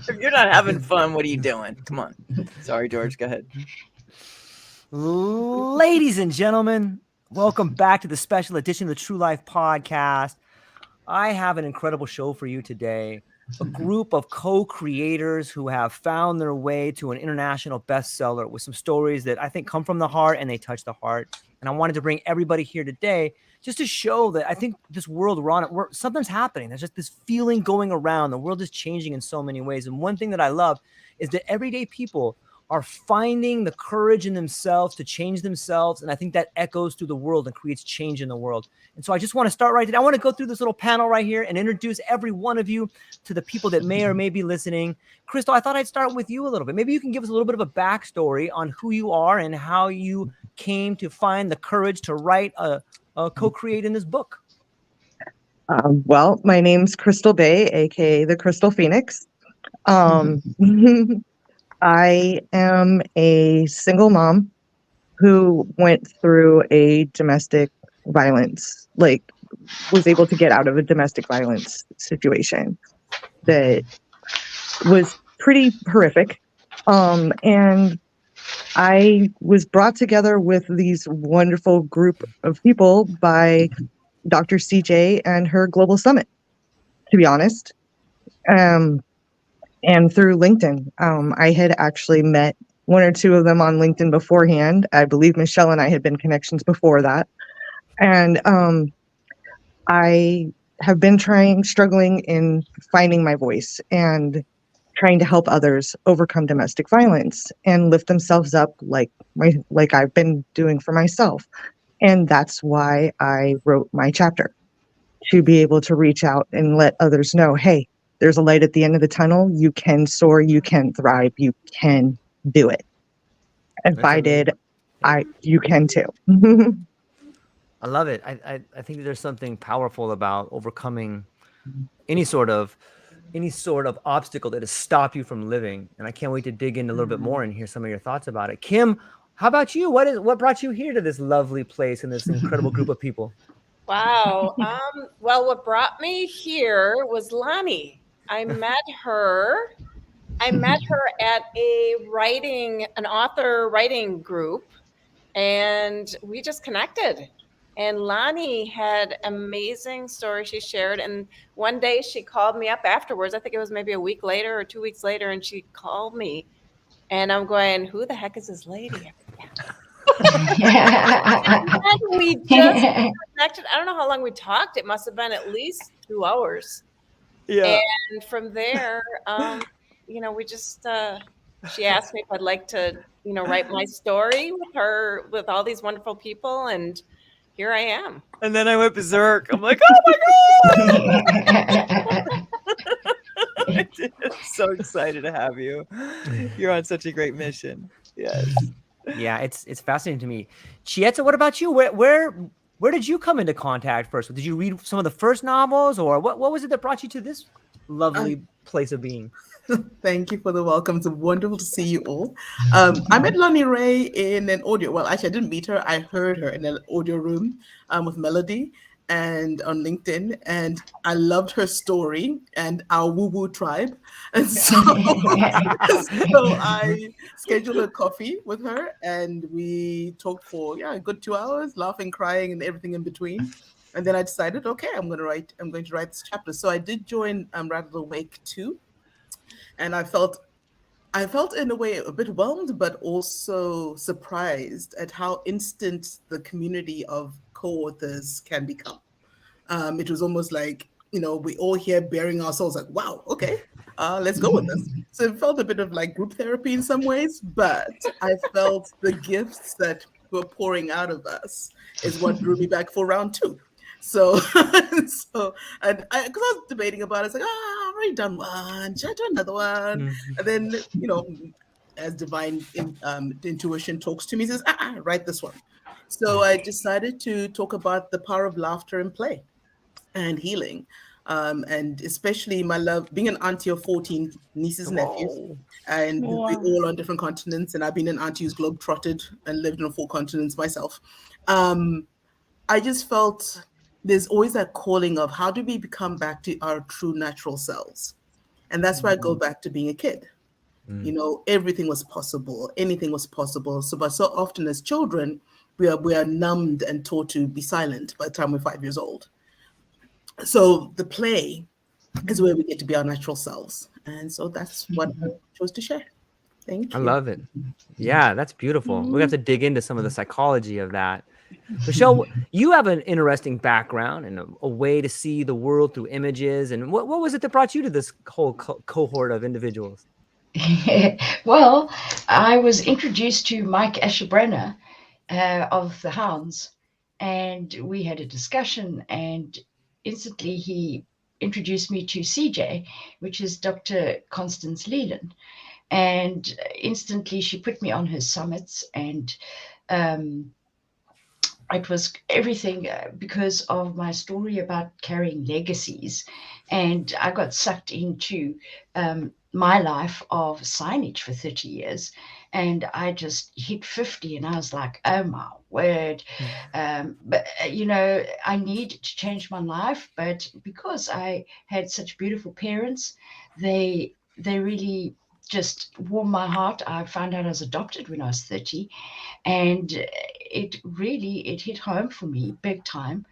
If you're not having fun, what are you doing? Come on. Sorry, George. Go ahead. Ladies and gentlemen, welcome back to the special edition of the True Life Podcast. I have an incredible show for you today. A group of co-creators who have found their way to an international bestseller with some stories that I think come from the heart and they touch the heart. And I wanted to bring everybody here today just to show that I think this world we're on, something's happening. There's just this feeling going around. The world is changing in so many ways. And one thing that I love is that everyday people are finding the courage in themselves to change themselves. And I think that echoes through the world and creates change in the world. And so I just want to start right today. I want to go through this little panel right here and introduce every one of you to the people that may or may be listening. Crystal, I thought I'd start with you a little bit. Maybe you can give us a little bit of a backstory on who you are and how you came to find the courage to write co-create in this book. Well, my name's Crystal Behe, aka the Crystal Phoenix. I am a single mom who went through a domestic violence, was able to get out of a domestic violence situation that was pretty horrific. And I was brought together with these wonderful group of people by Dr. CJ and her Global Summit, to be honest. And through LinkedIn. I had actually met one or two of them on LinkedIn beforehand. I believe Michelle and I had been connections before that. And I have been struggling in finding my voice and trying to help others overcome domestic violence and lift themselves up like I've been doing for myself. And that's why I wrote my chapter, to be able to reach out and let others know, hey, there's a light at the end of the tunnel. You can soar, you can thrive, you can do it. If I did, you can too. I love it. I think there's something powerful about overcoming any sort of obstacle that has stopped you from living. And I can't wait to dig in a little bit more and hear some of your thoughts about it. Kim, how about you? What brought you here to this lovely place and this incredible group of people? Wow. Well, what brought me here was Lonnee. I met her at an author writing group, and we just connected. And Lonnee had amazing stories she shared. And one day she called me up afterwards. I think it was maybe a week later or 2 weeks later. And she called me and I'm going, who the heck is this lady? And we just connected. I don't know how long we talked. It must have been at least 2 hours. Yeah. And from there, we just, she asked me if I'd like to, write my story with her, with all these wonderful people. And here I am. And then I went berserk. I'm like, oh my God. I'm so excited to have you. You're on such a great mission. Yes. Yeah, it's fascinating to me. Chiyedza, what about you? Where did you come into contact first? Did you read some of the first novels, or what was it that brought you to this lovely place of being? Thank you for the welcome. It's wonderful to see you all. I met Lonnee in an audio. Well, actually, I didn't meet her. I heard her in an audio room with Melody and on LinkedIn, and I loved her story and our woo-woo tribe. And so, so I scheduled a coffee with her, and we talked for a good 2 hours, laughing, crying, and everything in between. And then I decided, okay, I'm going to write this chapter. So I did join Rattled Awake too. And I felt in a way a bit whelmed, but also surprised at how instant the community of co-authors can become. It was almost like, we all here bearing our souls like, wow, okay, let's go with this. So it felt a bit of like group therapy in some ways, but I felt the gifts that were pouring out of us is what drew me back for round 2. So, because I was debating about it, it's like, I've already done one. Should I do another one? Mm-hmm. And then, as divine intuition talks to me, says, write this one. So I decided to talk about the power of laughter and play and healing. And especially my love, being an auntie of 14 nieces and nephews, and we're all on different continents. And I've been an auntie who's globe-trotted and lived on 4 continents myself. I just felt there's always that calling of how do we become back to our true natural selves? And that's why I go back to being a kid. You know, everything was possible, anything was possible. So, but so often as children, we are numbed and taught to be silent by the time we're 5 years old. So the play is where we get to be our natural selves. And so that's what I chose to share. Thank I you. love it. Yeah, that's beautiful. We have to dig into some of the psychology of that. Michelle, you have an interesting background and a way to see the world through images. And what was it that brought you to this whole cohort of individuals? Well, I was introduced to Mike Asherbrenner of the Hounds, and we had a discussion, and instantly he introduced me to CJ, which is Dr. Constance Leland. And instantly she put me on her summits, and it was everything because of my story about carrying legacies. And I got sucked into my life of signage for 30 years. And I just hit 50 and I was like, oh my word. But, you know, I need to change my life. But because I had such beautiful parents, they really just warmed my heart. I found out I was adopted when I was 30. And it hit home for me big time,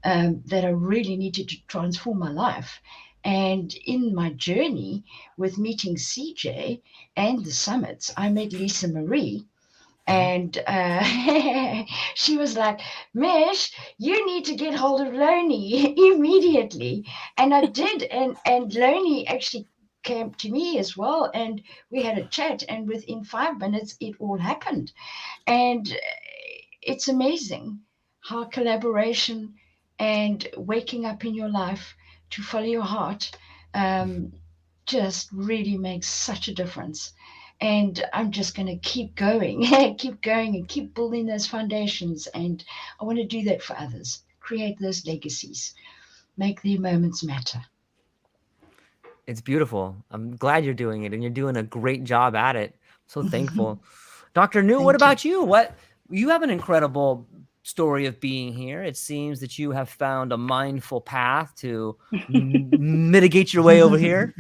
that I really needed to transform my life. And in my journey with meeting CJ and the summits, I met Lisa Marree. And she was like, Mish, you need to get hold of Lonnee immediately. And I did. And Lonnee actually came to me as well. And we had a chat. And within 5 minutes, it all happened. And it's amazing how collaboration and waking up in your life to follow your heart just really makes such a difference. And I'm just going to keep going, keep going and keep building those foundations. And I want to do that for others, create those legacies, make their moments matter. It's beautiful. I'm glad you're doing it, and you're doing a great job at it. So thankful. Dr. Nhu, what about you? You have an incredible story of being here. It seems that you have found a mindful path to mitigate your way over here.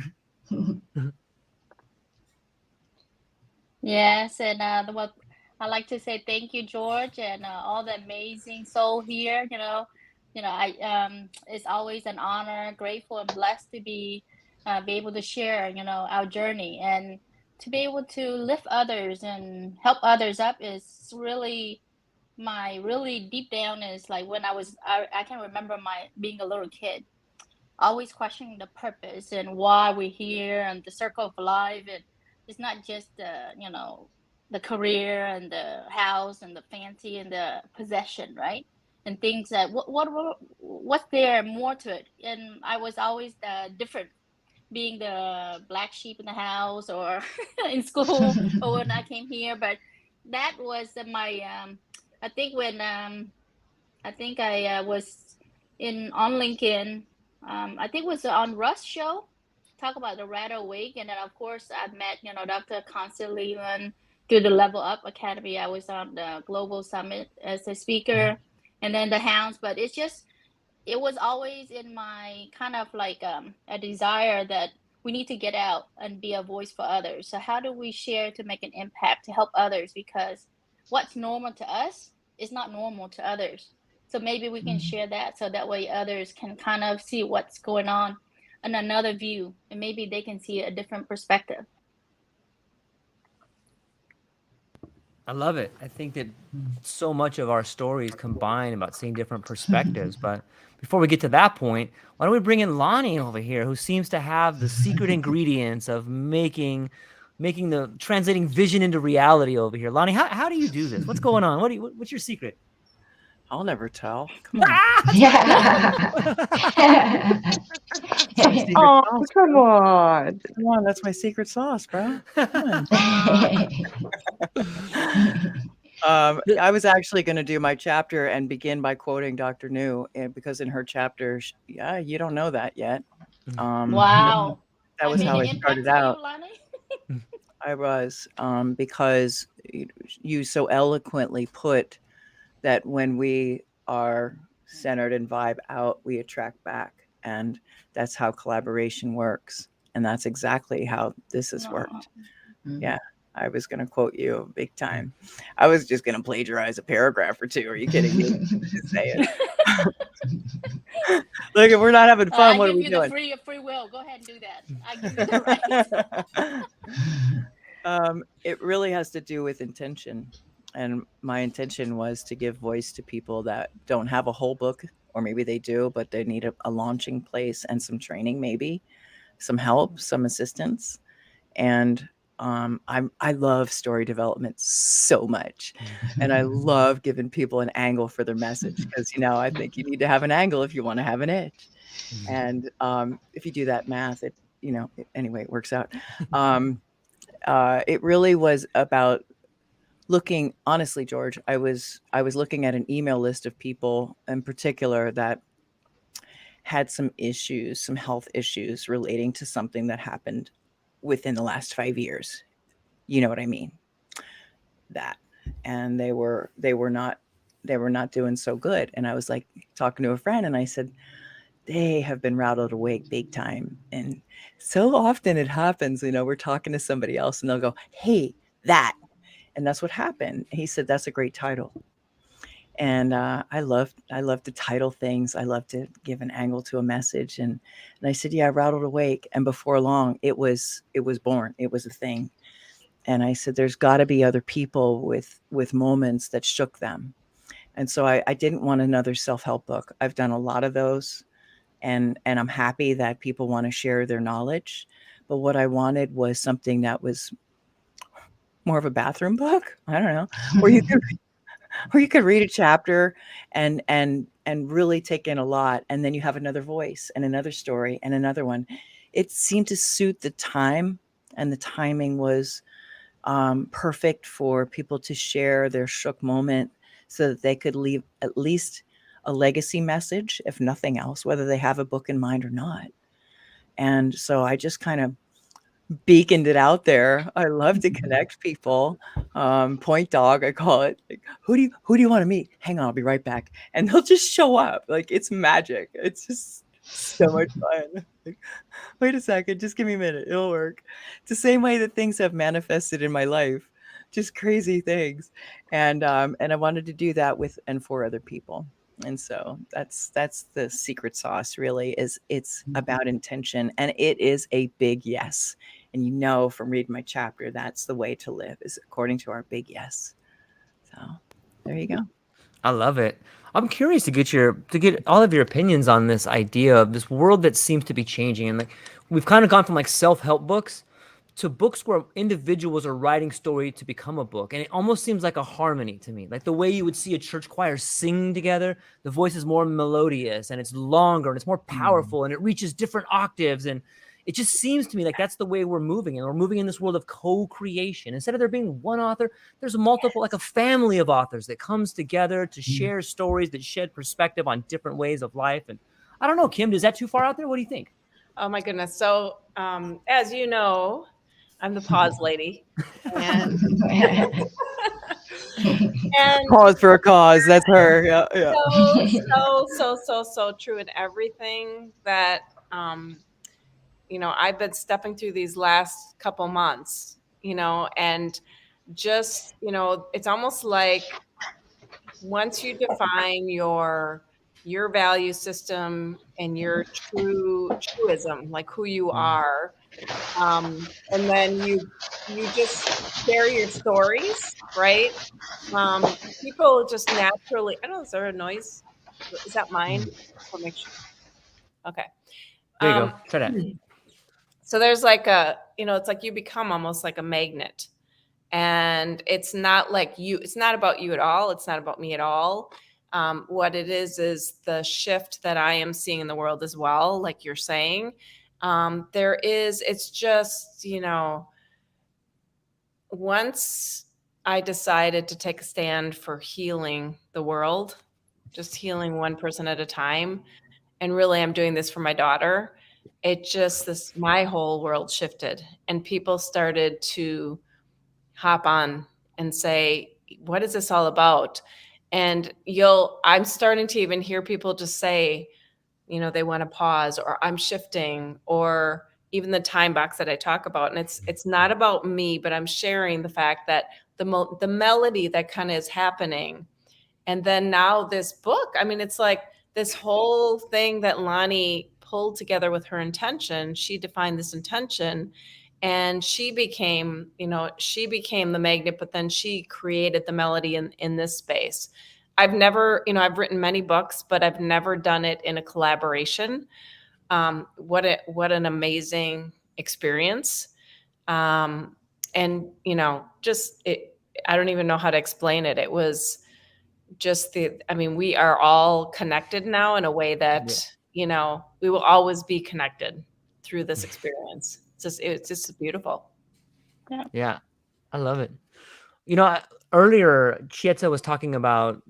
Yes, and what I like to say thank you, George, and all the amazing soul here. I it's always an honor, grateful, and blessed to be able to share, our journey and to be able to lift others and help others up is really my really deep down is like when I can remember my being a little kid, always questioning the purpose and why we're here and the circle of life. And it's not just the career and the house and the fancy and the possession, right? And things that what's there more to it. And I was always different, being the black sheep in the house or in school or when I came here. But that was my I think when I was on LinkedIn. I think it was on Russ show, talk about the Rattled Week, and then of course I met Dr. Constance Leland through the Level Up Academy. I was on the Global Summit as a speaker, and then the Hounds. But it was always in my kind of like a desire that we need to get out and be a voice for others. So how do we share to make an impact to help others? Because what's normal to us is not normal to others. So maybe we can share that so that way others can kind of see what's going on in another view, and maybe they can see a different perspective. I love it. I think that so much of our stories combine about seeing different perspectives. But before we get to that point, why don't we bring in Lonnee over here, who seems to have the secret ingredients of making the translating vision into reality over here. Lonnee, how do you do this? What's going on? What's your secret? I'll never tell. Come on. Oh, come on. Come on, that's my secret sauce, bro. Come on. I was actually going to do my chapter and begin by quoting Dr. Nhu, because in her chapter, you don't know that yet. Wow. That was how I started out. You, I was, because you so eloquently put that when we are centered and vibe out, we attract back. And that's how collaboration works. And that's exactly how this has worked. Yeah. I was going to quote you big time. I was just going to plagiarize a paragraph or two. Are you kidding me? Just say it. Look, if we're not having fun, what are we doing? I give you the free will. Go ahead and do that. I give you the right. It really has to do with intention. And my intention was to give voice to people that don't have a whole book, or maybe they do, but they need a launching place and some training, maybe some help, some assistance. And I love story development so much, and I love giving people an angle for their message, because I think you need to have an angle if you want to have an edge. And if you do that math, anyway, it works out. It really was about looking, honestly, George, I was looking at an email list of people in particular that had some issues, some health issues relating to something that happened within the last 5 years. You know what I mean? That. And they were not doing so good. And I was like talking to a friend, and I said, they have been rattled awake big time. And so often it happens, we're talking to somebody else and they'll go, hey, that. And that's what happened. He said, that's a great title. And I love to title things. I love to give an angle to a message. And I said, yeah, rattled awake. And before long, it was born. It was a thing. And I said, there's got to be other people with moments that shook them. And so I didn't want another self-help book. I've done a lot of those. And I'm happy that people want to share their knowledge. But what I wanted was something that was more of a bathroom book. I don't know. Where you could read a chapter and really take in a lot. And then you have another voice and another story and another one. It seemed to suit the time, and the timing was perfect for people to share their shook moment, so that they could leave at least a legacy message, if nothing else, whether they have a book in mind or not. And so I just kind of beaconed it out there. I love to connect people. Point dog, I call it. Like, who do you want to meet? Hang on, I'll be right back. And they'll just show up. Like, it's magic. It's just so much fun. Like, wait a second, just give me a minute. It'll work. It's the same way that things have manifested in my life. Just crazy things. And I wanted to do that with and for other people. And so that's the secret sauce, really, is it's about intention. And it is a big yes. And from reading my chapter, that's the way to live, is according to our big yes. So there you go. I love it. I'm curious to get all of your opinions on this idea of this world that seems to be changing. And like, we've kind of gone from like self-help books to books where individuals are writing story to become a book. And it almost seems like a harmony to me. Like the way you would see a church choir sing together, the voice is more melodious and it's longer and it's more powerful and it reaches different octaves. And it just seems to me like that's the way we're moving. And we're moving in this world of co-creation. Instead of there being one author, there's multiple, like a family of authors that comes together to share stories that shed perspective on different ways of life. And I don't know, Kim, is that too far out there? What do you think? Oh my goodness. So as you know, I'm the pause lady. And, pause for a cause. That's her. Yeah. So true in everything that, I've been stepping through these last couple months, and just, it's almost like once you define your value system and your truism, like who you are, and then you just share your stories, right? People just naturally, I don't know, is there a noise? Is that mine? I'll make sure. Okay. There you go. Try that. So there's like it's like you become almost like a magnet, and it's not like it's not about you at all. It's not about me at all. What it is the shift that I am seeing in the world as well. Like you're saying, it's just, once I decided to take a stand for healing the world, just healing one person at a time. And really, I'm doing this for my daughter. My whole world shifted, and people started to hop on and say, what is this all about? And I'm starting to even hear people just say, they want to pause, or I'm shifting, or, even the time box that I talk about. And it's not about me, but I'm sharing the fact that the melody that kind of is happening. And then now this book, I mean, it's like this whole thing that Lonnee pulled together with her intention. She defined this intention, and she became the magnet, but then she created the melody in this space. I've never, I've written many books, but I've never done it in a collaboration. What an amazing experience. And just it, I don't even know how to explain it. It was just we are all connected now in a way that, we will always be connected through this experience. It's just beautiful. Yeah, I love it. Earlier, Chiyedza was talking about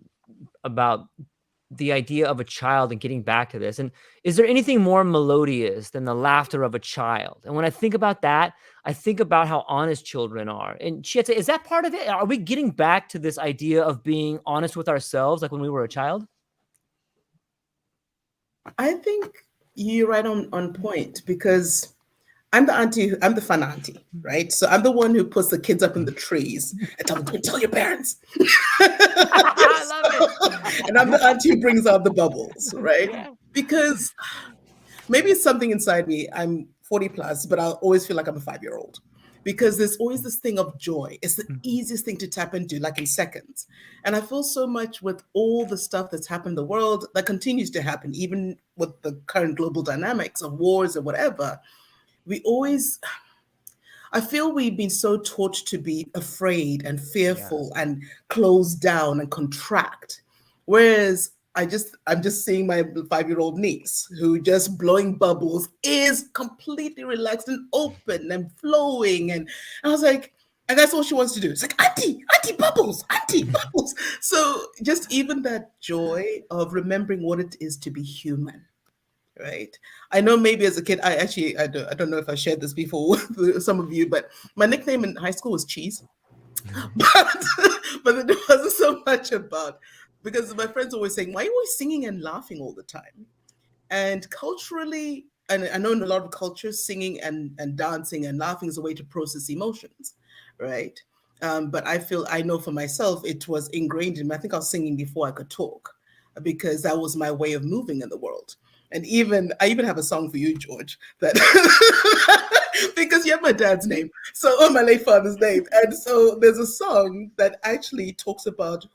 the idea of a child and getting back to this. And is there anything more melodious than the laughter of a child? And when I think about that, I think about how honest children are. And Chiyedza, is that part of it? Are we getting back to this idea of being honest with ourselves like when we were a child? I think you're right on point, because I'm the fun auntie, right? So I'm the one who puts the kids up in the trees and tell them, "Go tell your parents." I love it. And I'm the auntie who brings out the bubbles, right? Yeah. Because maybe it's something inside me. I'm 40 plus, but I'll always feel like I'm a 5-year-old, because there's always this thing of joy. It's the easiest thing to tap into, like in seconds. And I feel so much with all the stuff that's happened in the world, that continues to happen, even with the current global dynamics of wars or whatever. I feel we've been so taught to be afraid and fearful and close down and contract. Whereas I'm just seeing my 5-year-old niece, who just blowing bubbles, is completely relaxed and open and flowing. And I was like, and that's all she wants to do. It's like, auntie bubbles, auntie bubbles. So just even that joy of remembering what it is to be human. Right. I know maybe as a kid, I don't know if I shared this before with some of you, but my nickname in high school was Cheese. But it wasn't so much about, because my friends always saying, "Why are you always singing and laughing all the time?" And culturally, and I know in a lot of cultures, singing and dancing and laughing is a way to process emotions, right? But I know for myself, it was ingrained in me. I think I was singing before I could talk, because that was my way of moving in the world. And I even have a song for you, George, that because you have my dad's name, my late father's name. And so there's a song that actually talks about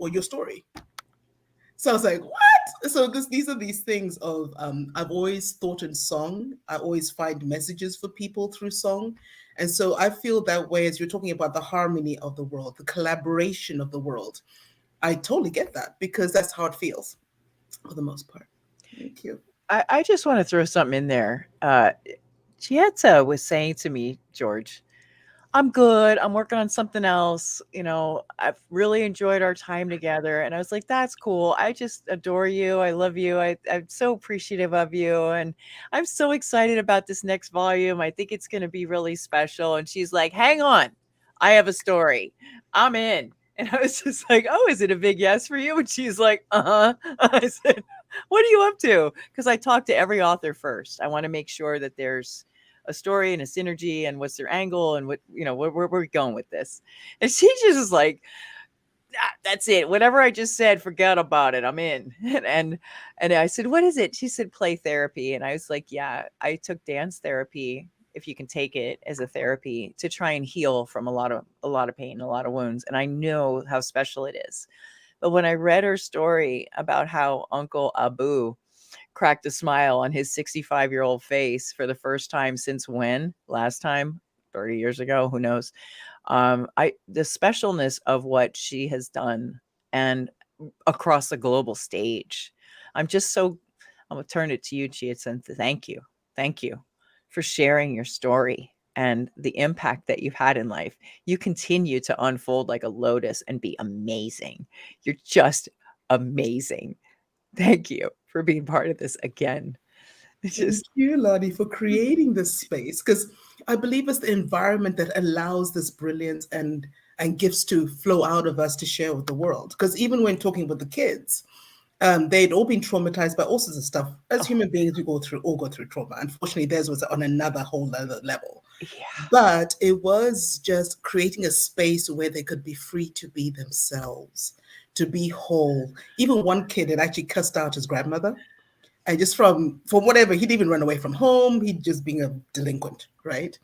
your story. So I was like, what? So these are these things of, I've always thought in song. I always find messages for people through song. And so I feel that way, as you're talking about the harmony of the world, the collaboration of the world. I totally get that, because that's how it feels for the most part. Thank you. I just want to throw something in there. Chiyedza was saying to me, George, I'm good. I'm working on something else. I've really enjoyed our time together. And I was like, that's cool. I just adore you. I love you. I'm so appreciative of you. And I'm so excited about this next volume. I think it's going to be really special. And she's like, hang on. I have a story. I'm in. And I was just like, oh, is it a big yes for you? And she's like, uh-huh. I said, what are you up to? Because I talk to every author first. I want to make sure that there's a story and a synergy and what's their angle and where we're going with this. And she just is like, that's it. Whatever I just said, forget about it. I'm in. And I said, what is it? She said, play therapy. And I was like, yeah, I took dance therapy, if you can take it as a therapy, to try and heal from a lot of pain, a lot of wounds. And I know how special it is. But when I read her story about how Uncle Abu cracked a smile on his 65-year-old face for the first time since when? Last time? 30 years ago? Who knows? The specialness of what she has done and across the global stage. I'm going to turn it to you, Chiyedza. Thank you. Thank you for sharing your story and the impact that you've had in life. You continue to unfold like a lotus and be amazing. You're just amazing. Thank you for being part of this again. Thank you, Lonnee, for creating this space, because I believe it's the environment that allows this brilliance and gifts to flow out of us to share with the world. Because even when talking with the kids, they'd all been traumatized by all sorts of stuff. As human beings, we all go through trauma. Unfortunately, theirs was on another whole other level. Yeah. But it was just creating a space where they could be free to be themselves, to be whole. Even one kid had actually cussed out his grandmother. And just from whatever, he'd even run away from home. He'd just been a delinquent, right?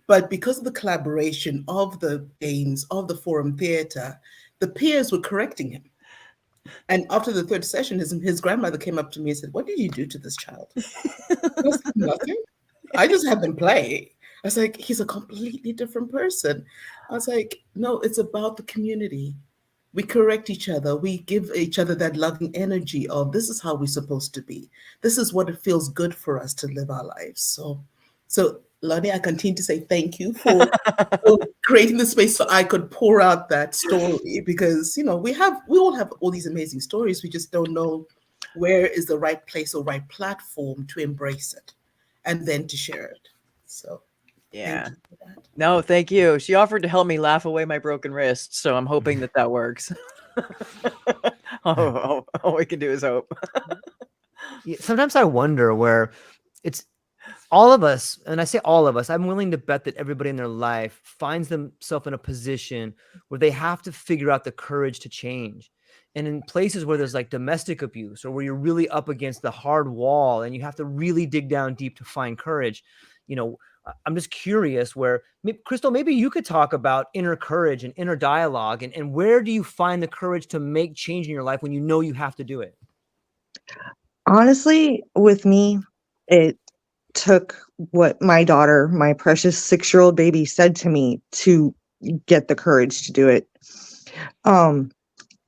But because of the collaboration of the games, of the forum theater, the peers were correcting him. And after the third session, his grandmother came up to me and said, "What did you do to this child?" I was like, "Nothing. I just had them play." I was like, "He's a completely different person." I was like, "No, it's about the community. We correct each other. We give each other that loving energy of this is how we're supposed to be. This is what it feels good for us to live our lives." So Lonnee, I continue to say thank you for creating the space so I could pour out that story, because we all have all these amazing stories. We just don't know where is the right place or right platform to embrace it and then to share it. So Yeah. thank you for that. No, thank you. She offered to help me laugh away my broken wrist, so I'm hoping that works. All we can do is hope. Sometimes I wonder where it's all of us, and I say all of us, I'm willing to bet that everybody in their life finds themselves in a position where they have to figure out the courage to change. And in places where there's like domestic abuse or where you're really up against the hard wall and you have to really dig down deep to find courage, I'm just curious where, Crystal, maybe you could talk about inner courage and inner dialogue, and where do you find the courage to make change in your life when you know you have to do it? Honestly, with me, it took what my daughter, my precious 6-year-old baby, said to me to get the courage to do it.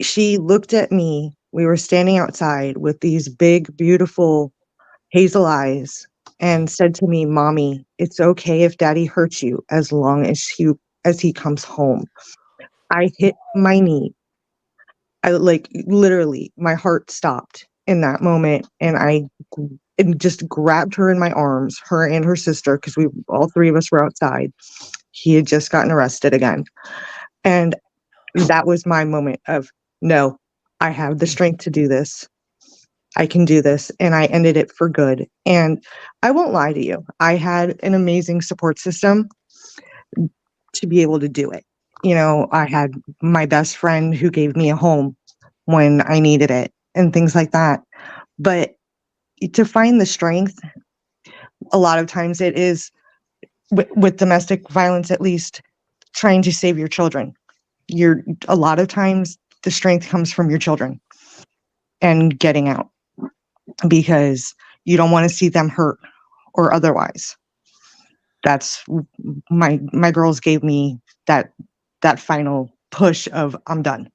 She looked at me. We were standing outside with these big, beautiful hazel eyes and said to me, "Mommy, it's okay if Daddy hurts you as long as he comes home." I hit my knee. I literally, my heart stopped in that moment, and I just grabbed her in my arms, her and her sister, because all three of us were outside. He had just gotten arrested again, and that was my moment of, no, I have the strength to do this. I can do this. And I ended it for good. And I won't lie to you, I had an amazing support system to be able to do it. I had my best friend who gave me a home when I needed it and things like that. But to find the strength, a lot of times it is with domestic violence, at least, trying to save your children. A lot of times the strength comes from your children and getting out, because you don't want to see them hurt or otherwise. That's my girls gave me that final push of, I'm done.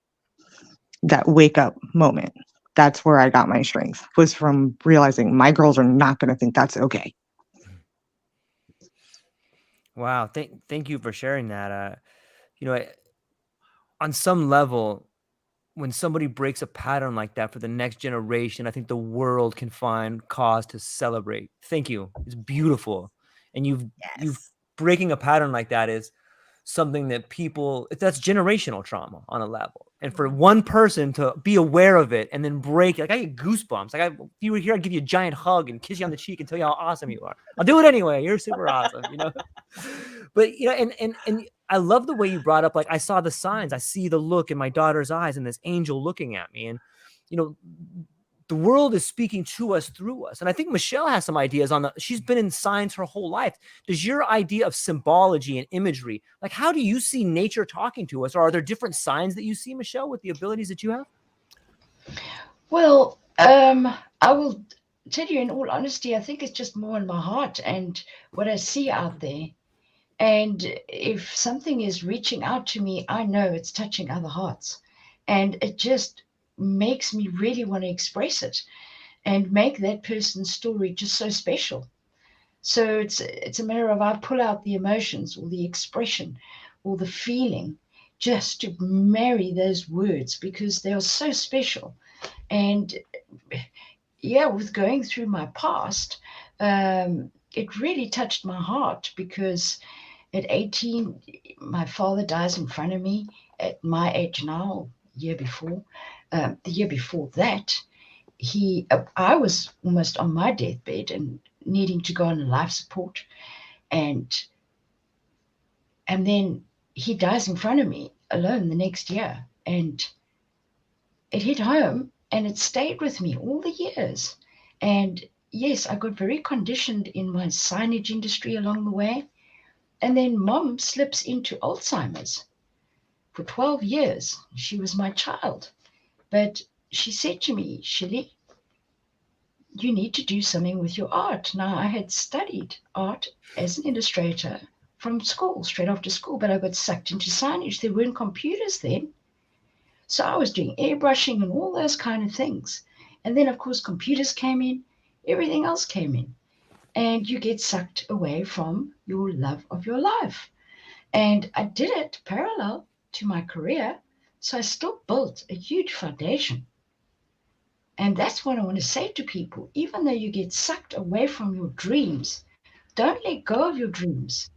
That wake up moment. That's where I got my strength, was from realizing my girls are not going to think that's okay. Wow. Thank you for sharing that. On some level, when somebody breaks a pattern like that for the next generation, I think the world can find cause to celebrate. Thank you. It's beautiful. And you've breaking a pattern like that is something that that's generational trauma on a level. And for one person to be aware of it and then break, like, I get goosebumps. Like, if you were here, I'd give you a giant hug and kiss you on the cheek and tell you how awesome you are. I'll do it anyway. You're super awesome, But and I love the way you brought up, like, I saw the signs. I see the look in my daughter's eyes and this angel looking at me. And the world is speaking to us through us. And I think Michelle has some ideas she's been in signs her whole life. Does your idea of symbology and imagery, like, how do you see nature talking to us? Or are there different signs that you see, Michelle, with the abilities that you have? Well, I will tell you, in all honesty, I think it's just more in my heart and what I see out there. And if something is reaching out to me, I know it's touching other hearts. And it just makes me really want to express it and make that person's story just so special. So it's a matter of, I pull out the emotions or the expression or the feeling just to marry those words, because they are so special. And yeah, with going through my past, it really touched my heart, because at 18, my father dies in front of me at my age now, the year before that. I was almost on my deathbed and needing to go on life support, and then he dies in front of me alone the next year, and it hit home and it stayed with me all the years. And yes, I got very conditioned in my signage industry along the way. And then mom slips into Alzheimer's. For 12 years, she was my child. But she said to me, Shilly, you need to do something with your art. Now, I had studied art as an illustrator from school, straight after school, but I got sucked into signage. There weren't computers then. So I was doing airbrushing and all those kind of things. And then, of course, computers came in, everything else came in. And you get sucked away from your love of your life. And I did it parallel to my career. So I still built a huge foundation. And that's what I want to say to people. Even though you get sucked away from your dreams, don't let go of your dreams,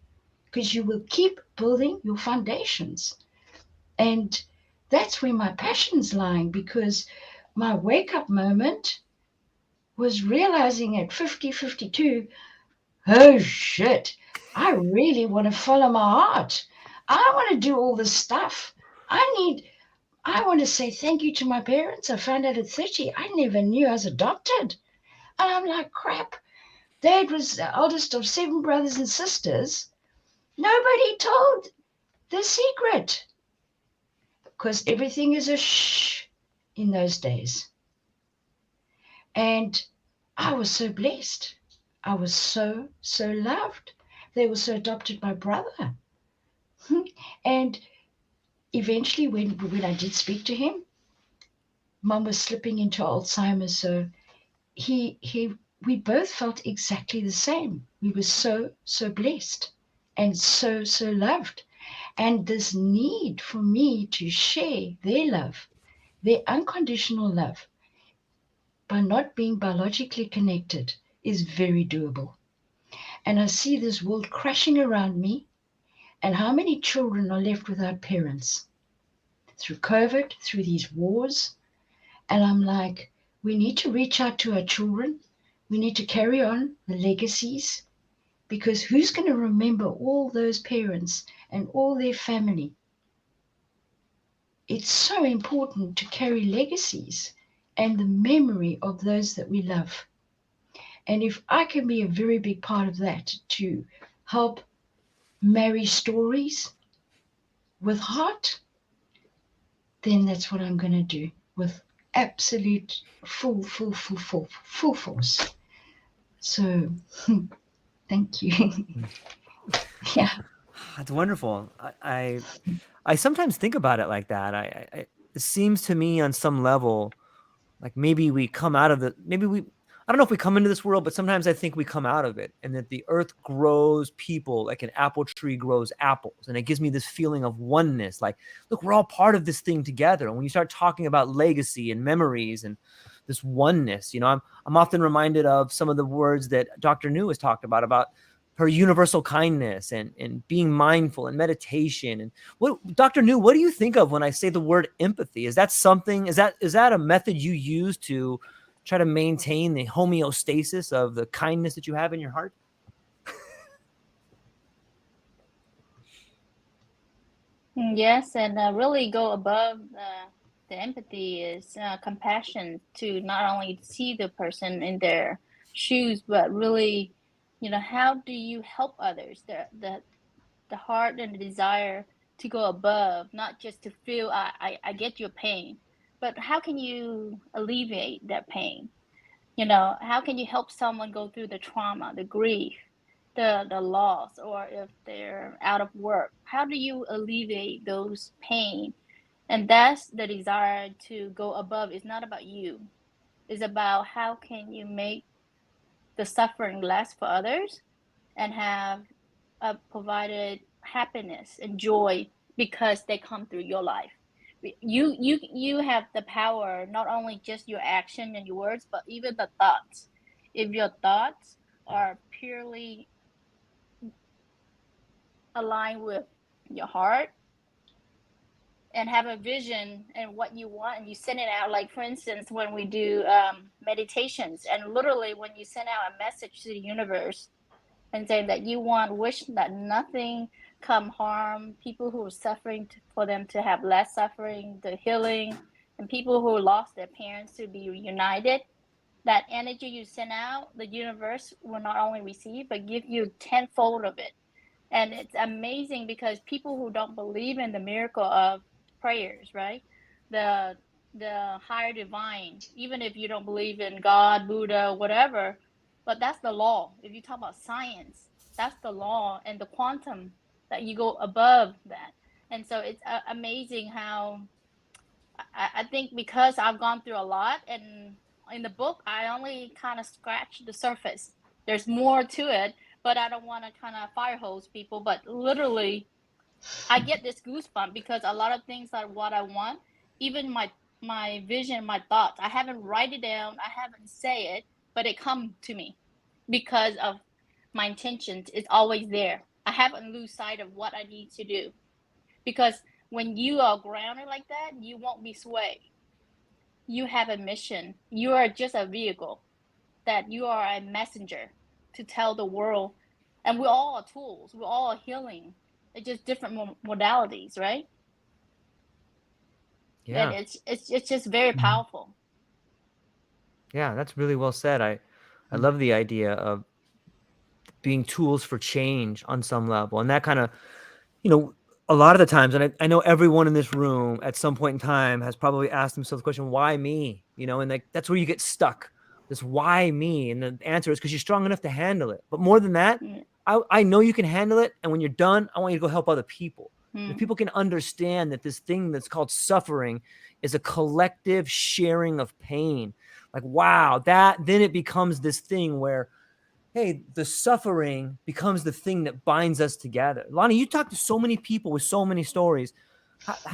because you will keep building your foundations. And that's where my passion's lying, because my wake up moment was realizing at 50, 52, oh shit, I really want to follow my heart. I want to do all this stuff. I want to say thank you to my parents. I found out at 30, I never knew I was adopted. And I'm like, crap. Dad was the oldest of 7 brothers and sisters. Nobody told the secret, because everything is a shh in those days. And I was so blessed. I was so, so loved. They also adopted my brother. And eventually, when I did speak to him, Mum was slipping into Alzheimer's. So we both felt exactly the same. We were so, so blessed and so, so loved. And this need for me to share their love, their unconditional love, by not being biologically connected, is very doable. And I see this world crashing around me, and how many children are left without parents through COVID, through these wars. And I'm like, we need to reach out to our children. We need to carry on the legacies, because who's going to remember all those parents and all their family? It's so important to carry legacies and the memory of those that we love. And if I can be a very big part of that, to help marry stories with heart, then that's what I'm going to do with absolute full force. So thank you. Yeah. That's wonderful. I sometimes think about it like that. It seems to me on some level like maybe we come out of the I don't know if we come into this world, but sometimes I think we come out of it, and that the earth grows people like an apple tree grows apples. And it gives me this feeling of oneness. Like, look, we're all part of this thing together. And when you start talking about legacy and memories and this oneness, I'm often reminded of some of the words that Dr. Nhu has talked about her universal kindness and being mindful and meditation. And what, Dr. Nhu, what do you think of when I say the word empathy? Is that something, is that a method you use to try to maintain the homeostasis of the kindness that you have in your heart? Yes, and really go above the empathy is compassion, to not only see the person in their shoes, but really, how do you help others? The heart and the desire to go above, not just to feel I get your pain, but how can you alleviate that pain? How can you help someone go through the trauma, the grief, the loss, or if they're out of work? How do you alleviate those pain? And that's the desire to go above. It's not about you. It's about how can you make the suffering less for others and have provided happiness and joy because they come through your life. You have the power, not only just your action and your words, but even the thoughts. If your thoughts are purely aligned with your heart, and have a vision and what you want, and you send it out. Like for instance, when we do meditations, and literally when you send out a message to the universe and saying that you want, wish that nothing come harm people who are suffering, for them to have less suffering, the healing, and people who lost their parents to be reunited. That energy you send out, the universe will not only receive but give you tenfold of it. And it's amazing because people who don't believe in the miracle of prayers, right? The higher divine, even if you don't believe in God, Buddha, whatever, but that's the law. If you talk about science, that's the law, and the quantum, that you go above that. And so it's amazing how I think, because I've gone through a lot, and in the book I only kind of scratched the surface. There's more to it, but I don't want to kind of fire hose people. But literally, I get this goosebump because a lot of things are what I want, even my vision, my thoughts. I haven't write it down, I haven't say it, but it come to me because of my intentions. It's always there. I haven't lose sight of what I need to do, because when you are grounded like that, you won't be swayed. You have a mission. You are just a vehicle, that you are a messenger to tell the world. And we're all tools. We're all healing. It's just different modalities, right? Yeah. And it's just very powerful. Yeah, that's really well said. I love the idea of being tools for change on some level. And that kind of, a lot of the times, and I know everyone in this room at some point in time has probably asked themselves the question, why me? And like, that's where you get stuck. This why me? And the answer is because you're strong enough to handle it. But more than that, I know you can handle it. And when you're done, I want you to go help other people. If people can understand that this thing that's called suffering is a collective sharing of pain, like, wow, then it becomes this thing where, hey, the suffering becomes the thing that binds us together. Lonnee, you talk to so many people with so many stories.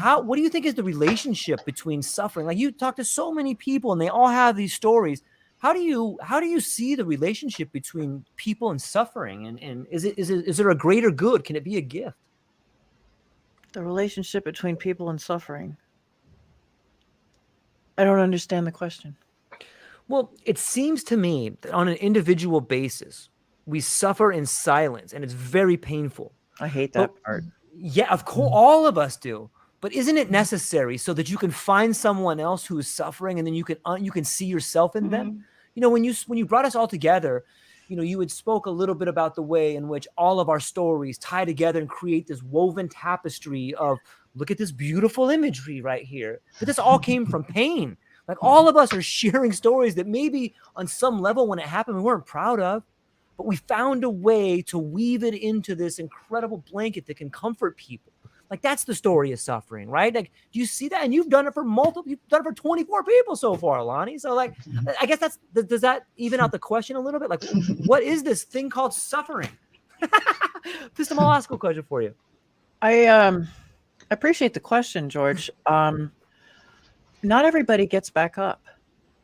What do you think is the relationship between suffering? Like, you talk to so many people and they all have these stories. How do you see the relationship between people and suffering? And is there a greater good? Can it be a gift? The relationship between people and suffering. I don't understand the question. Well, it seems to me that on an individual basis, we suffer in silence, and it's very painful. I hate that part. Yeah, of course, all of us do. But isn't it necessary so that you can find someone else who is suffering, and then you can see yourself in them? When you brought us all together, you had spoke a little bit about the way in which all of our stories tie together and create this woven tapestry of, look at this beautiful imagery right here. But this all came from pain. Like, all of us are sharing stories that maybe on some level when it happened, we weren't proud of, but we found a way to weave it into this incredible blanket that can comfort people. Like, that's the story of suffering, right? Like, do you see that? And you've done it for 24 people so far, Lonnee. So, like, I guess does that even out the question a little bit? Like, what is this thing called suffering? Piston, I'll ask a question for you. I appreciate the question, George. Not everybody gets back up,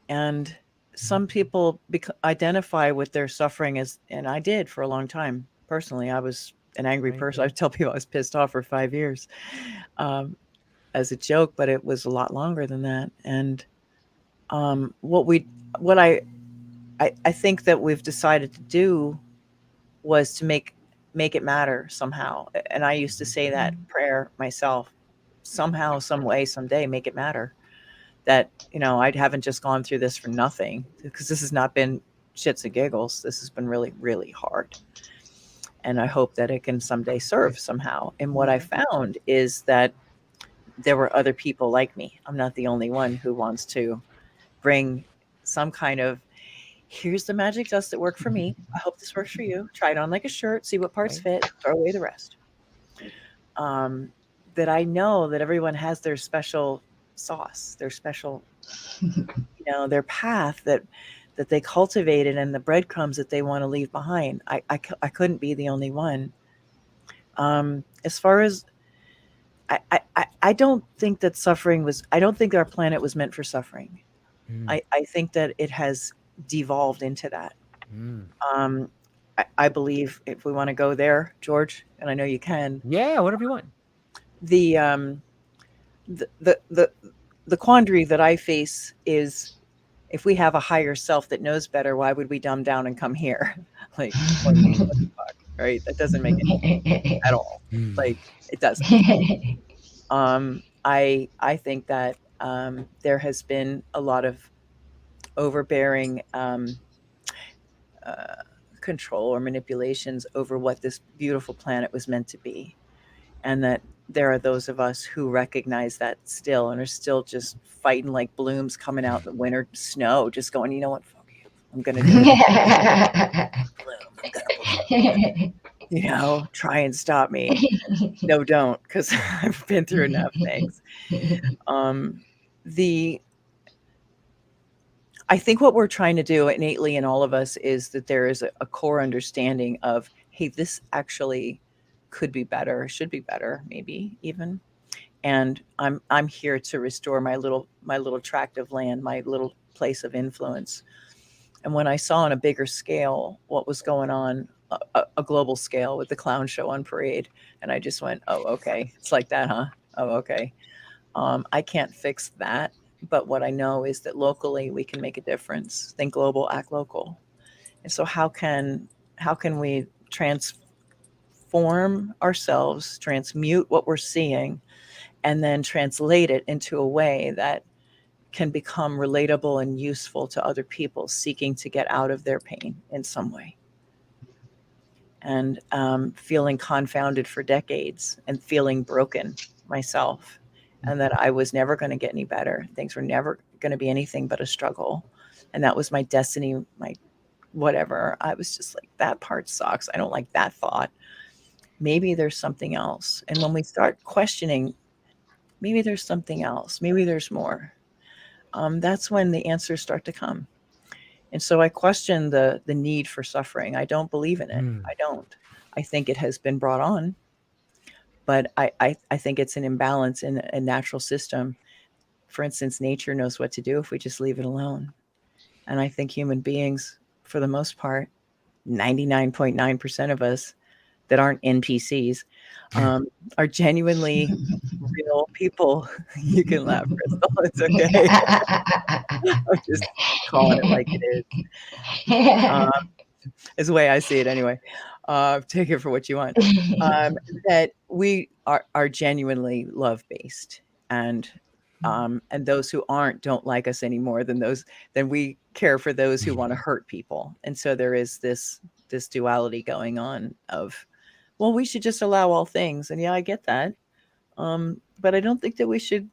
and some people identify with their suffering as, and I did for a long time. Personally, I was an angry person. I tell people I was pissed off for 5 years as a joke, but it was a lot longer than that. And what I think that we've decided to do was to make it matter somehow. And I used to say that prayer myself, somehow, some way, someday, make it matter. That, I haven't just gone through this for nothing, because this has not been shits and giggles. This has been really, really hard. And I hope that it can someday serve somehow. And what I found is that there were other people like me. I'm not the only one who wants to bring some kind of, here's the magic dust that worked for me. I hope this works for you. Try it on like a shirt, see what parts fit, throw away the rest. That I know that everyone has their special sauce, their special, their path that they cultivated, and the breadcrumbs that they want to leave behind. I couldn't be the only one. As far as I don't think that I don't think our planet was meant for suffering. I think that it has devolved into that. I believe, if we want to go there, George, and I know you can. Yeah, whatever you want. the quandary that I face is, if we have a higher self that knows better, why would we dumb down and come here? Like, what the fuck, right? That doesn't make any sense at all. Like, it doesn't. I think that there has been a lot of overbearing control or manipulations over what this beautiful planet was meant to be, and that there are those of us who recognize that still and are still just fighting like blooms coming out in the winter snow, just going, you know what, fuck you, I'm gonna do it. You know, try and stop me. No, don't, because I've been through enough things. I think what we're trying to do innately in all of us is that there is a core understanding of, hey, this actually could be better, should be better, maybe even. And I'm here to restore my little tract of land, my little place of influence. And when I saw on a bigger scale what was going on, a global scale with the clown show on Parade, and I just went, oh, okay, it's like that, huh? Oh, okay. I can't fix that. But what I know is that locally we can make a difference. Think global, act local. And so how can we transform ourselves, transmute what we're seeing, and then translate it into a way that can become relatable and useful to other people seeking to get out of their pain in some way? And feeling confounded for decades and feeling broken myself, and that I was never going to get any better. Things were never going to be anything but a struggle. And that was my destiny, my whatever. I was just like, that part sucks. I don't like that thought. Maybe there's something else. And when we start questioning, maybe there's something else, maybe there's more, that's when the answers start to come. And so I question the need for suffering. I don't believe in it. I don't. I think it has been brought on. But I think it's an imbalance in a natural system. For instance, nature knows what to do if we just leave it alone. And I think human beings, for the most part, 99.9% of us that aren't NPCs, are genuinely real people. You can laugh, Crystal. It's okay. I'm just calling it like it is. Is the way I see it anyway. Take it for what you want. That we are genuinely love-based, and those who aren't don't like us any more than we care for those who want to hurt people. And so there is this duality going on of, well, we should just allow all things. And yeah, I get that. But I don't think that we should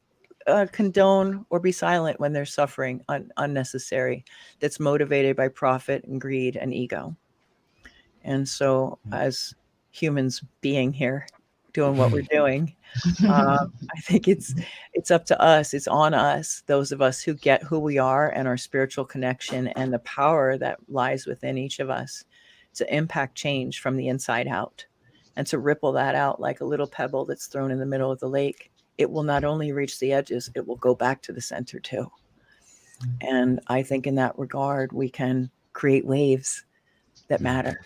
condone or be silent when there's suffering unnecessary that's motivated by profit and greed and ego. And so as humans being here, doing what we're doing, I think it's up to us. It's on us, those of us who get who we are and our spiritual connection and the power that lies within each of us, to impact change from the inside out, and to ripple that out like a little pebble that's thrown in the middle of the lake. It will not only reach the edges, it will go back to the center too. And I think in that regard, we can create waves that matter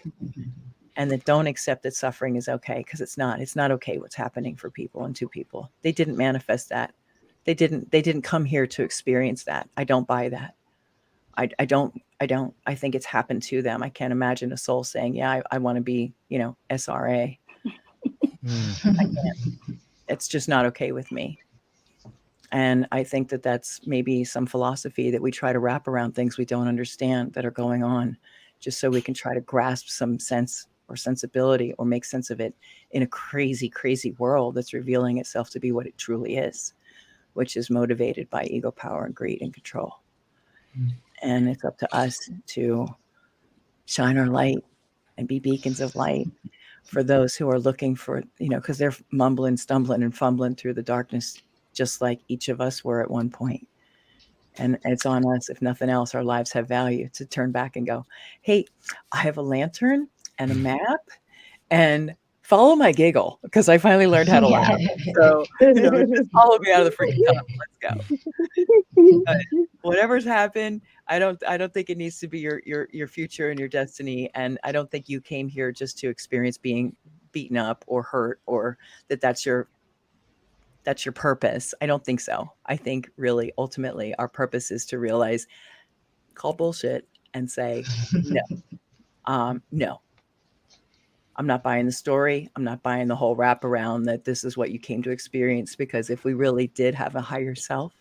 and that don't accept that suffering is okay, because it's not okay what's happening for people and to people. They didn't manifest that. They didn't come here to experience that. I don't buy that. I don't. I think it's happened to them. I can't imagine a soul saying, yeah, I want to be, SRA. I can't. It's just not okay with me. And I think that that's maybe some philosophy that we try to wrap around things we don't understand that are going on, just so we can try to grasp some sense or sensibility or make sense of it in a crazy, crazy world that's revealing itself to be what it truly is, which is motivated by ego, power, and greed and control. And it's up to us to shine our light and be beacons of light for those who are looking for, because they're mumbling, stumbling, and fumbling through the darkness, just like each of us were at one point. And it's on us, if nothing else, our lives have value, to turn back and go, hey, I have a lantern and a map, and follow my giggle, because I finally learned how to laugh. So, just follow me out of the freaking tunnel. Let's go. Whatever's happened, I don't think it needs to be your future and your destiny. And I don't think you came here just to experience being beaten up or hurt, or that's your that's your purpose. I don't think so. I think really ultimately our purpose is to realize, call bullshit and say, no, no, I'm not buying the story. I'm not buying the whole wraparound that this is what you came to experience. Because if we really did have a higher self,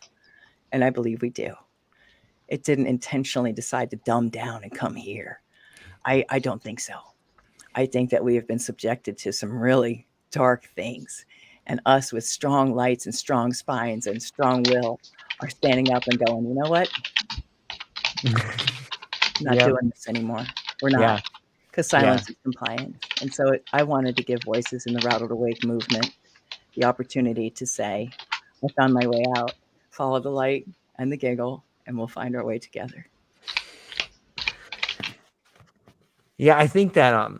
and I believe we do, it didn't intentionally decide to dumb down and come here. I don't think so. I think that we have been subjected to some really dark things. And us with strong lights and strong spines and strong will are standing up and going, you know what? Not Yeah. doing this anymore. We're not. Yeah. Because silence is compliance. And so I wanted to give voices in the Rattled Awake movement the opportunity to say, I found my way out, follow the light and the giggle, and we'll find our way together. Yeah, I think that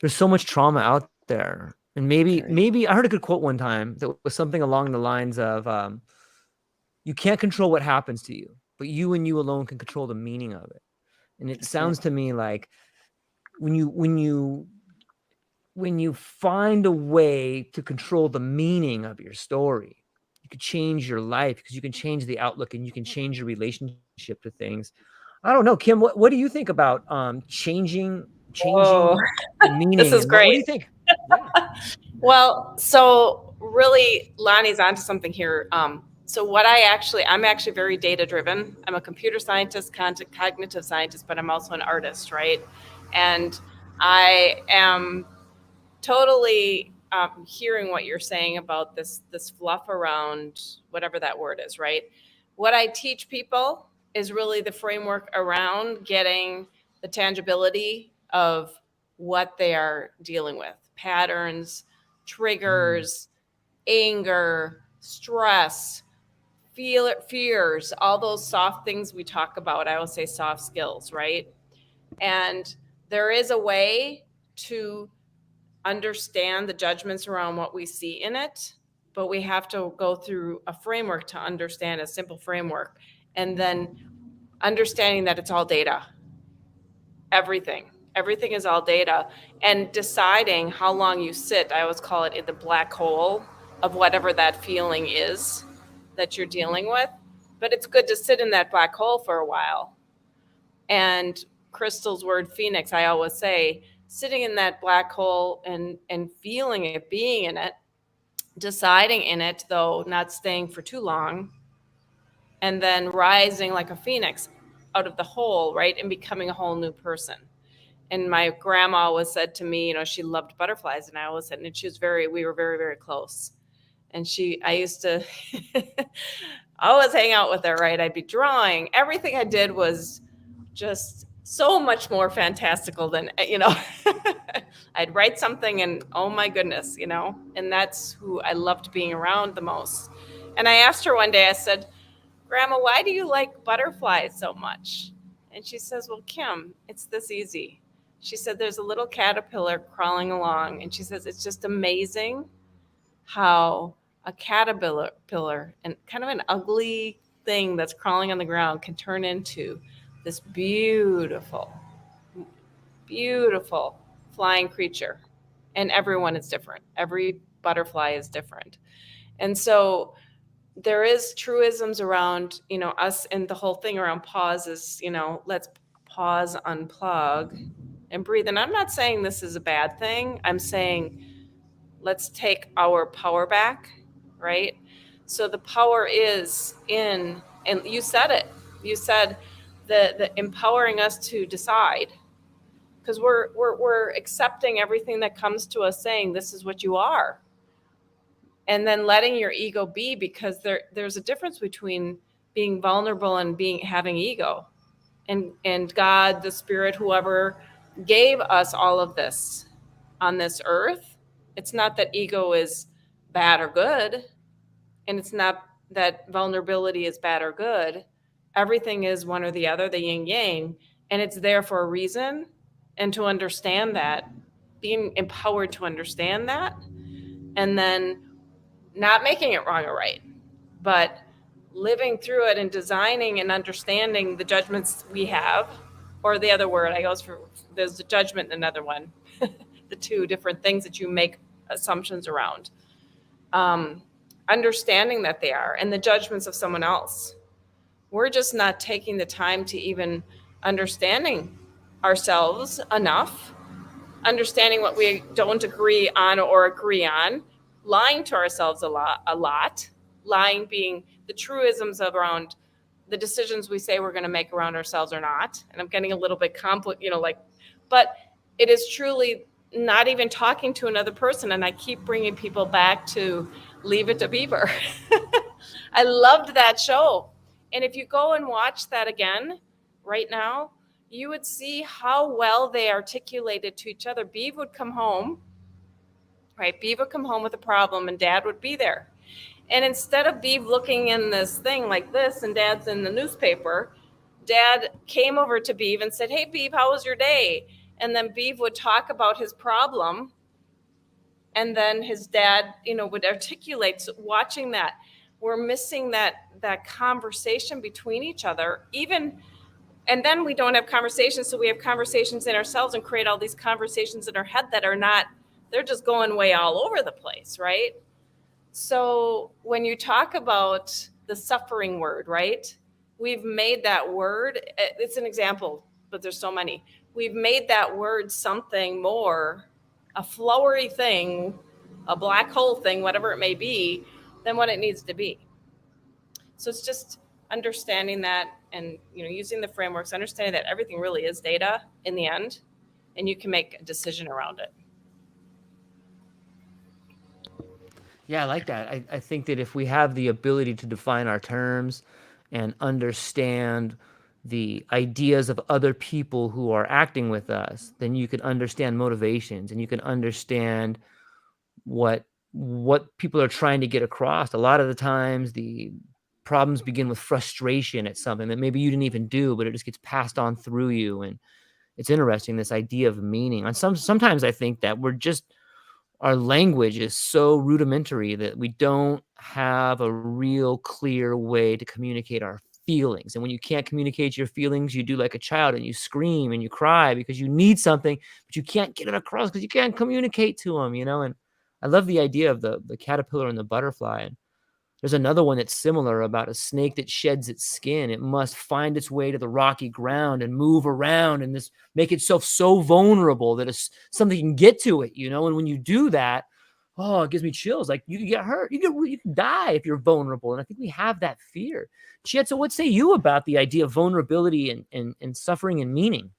there's so much trauma out there. And maybe I heard a good quote one time that was something along the lines of you can't control what happens to you, but you and you alone can control the meaning of it. And it sounds to me like when you find a way to control the meaning of your story, you can change your life, because you can change the outlook and you can change your relationship to things. I don't know, Kim, what do you think about changing Whoa. the meaning? This is and great. What do you think? Yeah. Well, so really, Lonnie's onto something here. So what I'm actually very data driven. I'm a computer scientist, cognitive scientist, but I'm also an artist, right? And I am totally hearing what you're saying about this fluff around whatever that word is, right? What I teach people is really the framework around getting the tangibility of what they are dealing with, patterns, triggers, anger, stress, fears, all those soft things we talk about. I always say soft skills, right? And there is a way to understand the judgments around what we see in it, but we have to go through a framework to understand, a simple framework, and then understanding that it's all data. Everything is all data, and deciding how long you sit. I always call it in the black hole of whatever that feeling is that you're dealing with. But it's good to sit in that black hole for a while. And Crystal's word phoenix, I always say, sitting in that black hole and feeling it, being in it, deciding in it, though not staying for too long, and then rising like a phoenix out of the hole, right, and becoming a whole new person. And my grandma always said to me, she loved butterflies, and I always said, and we were very, very close. And I used to always hang out with her, right? I'd be drawing. Everything I did was just so much more fantastical than, I'd write something and oh my goodness, and that's who I loved being around the most. And I asked her one day, I said, Grandma, why do you like butterflies so much? And she says, well, Kim, it's this easy. She said, there's a little caterpillar crawling along. And she says, it's just amazing how a caterpillar and kind of an ugly thing that's crawling on the ground can turn into this beautiful, beautiful flying creature. And everyone is different. Every butterfly is different. And so there is truisms around, us, and the whole thing around pause is, let's pause, unplug, and breathe. And I'm not saying this is a bad thing. I'm saying let's take our power back, right? So the power is in, and you said it. You said the empowering us to decide, because we're accepting everything that comes to us, saying this is what you are, and then letting your ego be, because there's a difference between being vulnerable and having ego. And God, the spirit, whoever gave us all of this on this earth, it's not that ego is bad or good, and it's not that vulnerability is bad or good. Everything is one or the other, the yin yang, and it's there for a reason. And to understand that, being empowered to understand that, and then not making it wrong or right, but living through it and designing and understanding the judgments we have, or the other word I goes for, there's the judgment and another one, the two different things that you make assumptions around. understanding that they are, and the judgments of someone else. We're just not taking the time to even understanding ourselves enough, understanding what we don't agree on or agree on, lying to ourselves a lot, lying being the truisms around the decisions we say we're going to make around ourselves or not. And I'm getting a little bit but it is truly not even talking to another person. And I keep bringing people back to Leave It to Beaver. I loved that show. And if you go and watch that again right now, you would see how well they articulated to each other. Beav would come home, right? Beav would come home with a problem and Dad would be there. And instead of Beav looking in this thing like this and Dad's in the newspaper, Dad came over to Beav and said, "Hey, Beav, how was your day?" And then Beav would talk about his problem. And then his dad, would articulate. So watching that, we're missing that conversation between each other. And then we don't have conversations. So we have conversations in ourselves and create all these conversations in our head that are not, they're just going way all over the place, right? So when you talk about the suffering word, right? We've made that word, it's an example, but there's so many. We've made that word something more, a flowery thing, a black hole thing, whatever it may be, than what it needs to be. So it's just understanding that and using the frameworks, understanding that everything really is data in the end, and you can make a decision around it. Yeah, I like that. I think that if we have the ability to define our terms and understand the ideas of other people who are acting with us, then you can understand motivations and you can understand what people are trying to get across. A lot of the times the problems begin with frustration at something that maybe you didn't even do, but it just gets passed on through you. And it's interesting, this idea of meaning. And sometimes I think that our language is so rudimentary that we don't have a real clear way to communicate our feelings. And when you can't communicate your feelings, you do like a child and you scream and you cry because you need something, but you can't get it across because you can't communicate to them, And I love the idea of the caterpillar and the butterfly. And there's another one that's similar about a snake that sheds its skin. It must find its way to the rocky ground and move around and make itself so vulnerable that something can get to it, And when you do that, it gives me chills. Like you can get hurt, you can die if you're vulnerable. And I think we have that fear. Chiyedza, what say you about the idea of vulnerability and suffering and meaning?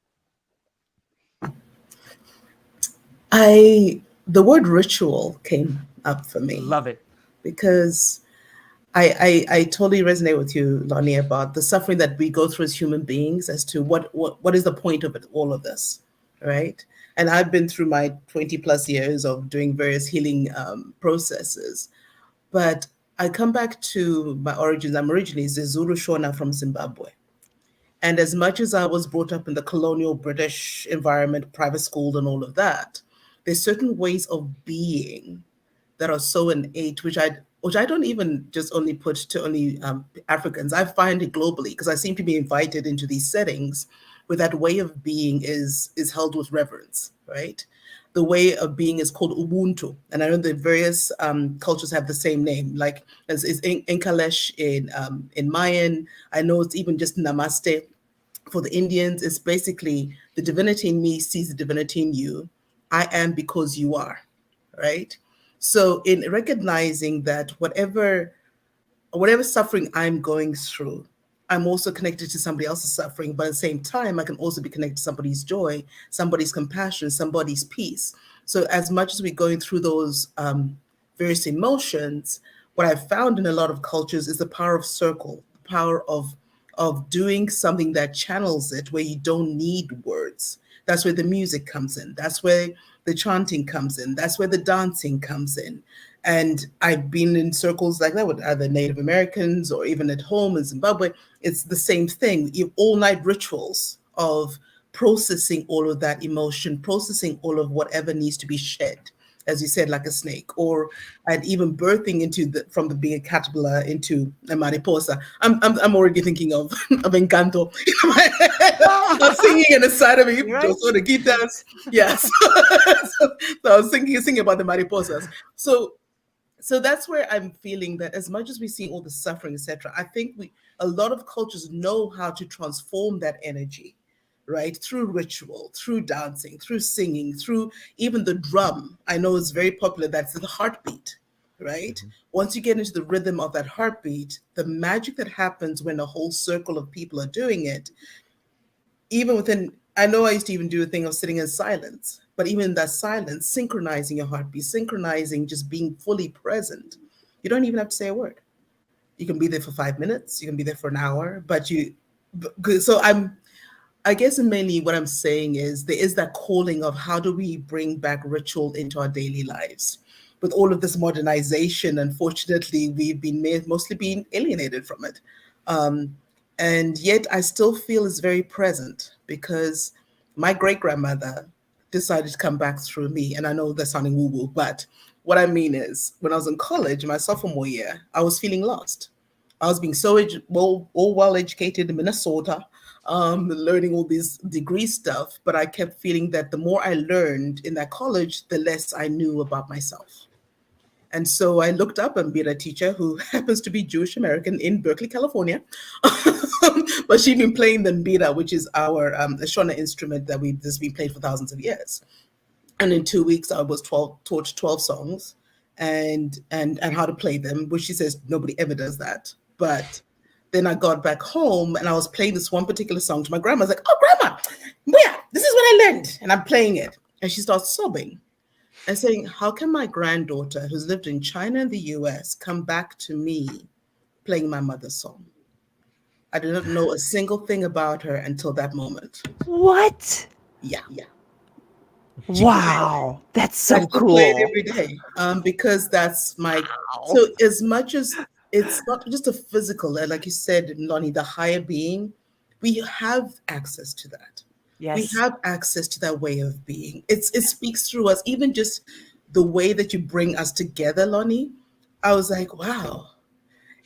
The word ritual came up for me. Love it. Because I totally resonate with you, Lonnee, about the suffering that we go through as human beings as to what is the point of it, all of this, right? And I've been through my 20 plus years of doing various healing processes, but I come back to my origins. I'm originally Zulu Shona from Zimbabwe. And as much as I was brought up in the colonial British environment, private school and all of that, there's certain ways of being that are so innate, which I don't even just only put to only Africans. I find it globally because I seem to be invited into these settings where that way of being is held with reverence, right? The way of being is called Ubuntu. And I know the various cultures have the same name, like as is Enkalesh in Mayan. I know it's even just Namaste for the Indians. It's basically the divinity in me sees the divinity in you. I am because you are, right? So in recognizing that whatever suffering I'm going through, I'm also connected to somebody else's suffering, but at the same time, I can also be connected to somebody's joy, somebody's compassion, somebody's peace. So as much as we're going through those various emotions, what I've found in a lot of cultures is the power of circle, the power of doing something that channels it where you don't need words. That's where the music comes in. That's where the chanting comes in. That's where the dancing comes in. And I've been in circles like that with either Native Americans or even at home in Zimbabwe. It's the same thing. You have all-night rituals of processing all of that emotion, processing all of whatever needs to be shed, as you said, like a snake, and even birthing from the being a caterpillar into a mariposa. I'm already thinking of Encanto. I'm singing in the side of me, Right. so the guitars. Yes. So I was thinking about the mariposas. So So that's where I'm feeling that as much as we see all the suffering, etc., I think a lot of cultures know how to transform that energy, right? Through ritual, through dancing, through singing, through even the drum. I know it's very popular. That's the heartbeat, right? Once you get into the rhythm of that heartbeat, the magic that happens when a whole circle of people are doing it, even within, I know I used to even do a thing of sitting in silence, but even in that silence, synchronizing your heartbeat, synchronizing, just being fully present. You don't even have to say a word. You can be there for 5 minutes, you can be there for an hour, so I guess mainly what I'm saying is there is that calling of how do we bring back ritual into our daily lives? With all of this modernization, unfortunately, we've been mostly being alienated from it. And yet I still feel it's very present because my great grandmother decided to come back through me. And I know that's sounding woo woo, but what I mean is when I was in college, my sophomore year, I was feeling lost. I was being so well educated in Minnesota, learning all these degree stuff, but I kept feeling that the more I learned in that college, the less I knew about myself. And so I looked up and met a teacher who happens to be Jewish American in Berkeley, California. But she'd been playing the mbira, which is our Shona instrument that that's been played for thousands of years. And in 2 weeks, I was taught 12 songs and how to play them, which she says nobody ever does that. But then I got back home and I was playing this one particular song to my grandma. I was like, oh, grandma, yeah, this is what I learned. And I'm playing it. And she starts sobbing and saying, how can my granddaughter, who's lived in China and the US, come back to me playing my mother's song? I did not know a single thing about her until that moment. What? Yeah. Wow, that's so I cool. play it every day because that's my. So as much as it's not just a physical, like you said, Lonnee, the higher being, we have access to that. Yes. We have access to that way of being. It speaks through us, even just the way that you bring us together, Lonnee. I was like, wow,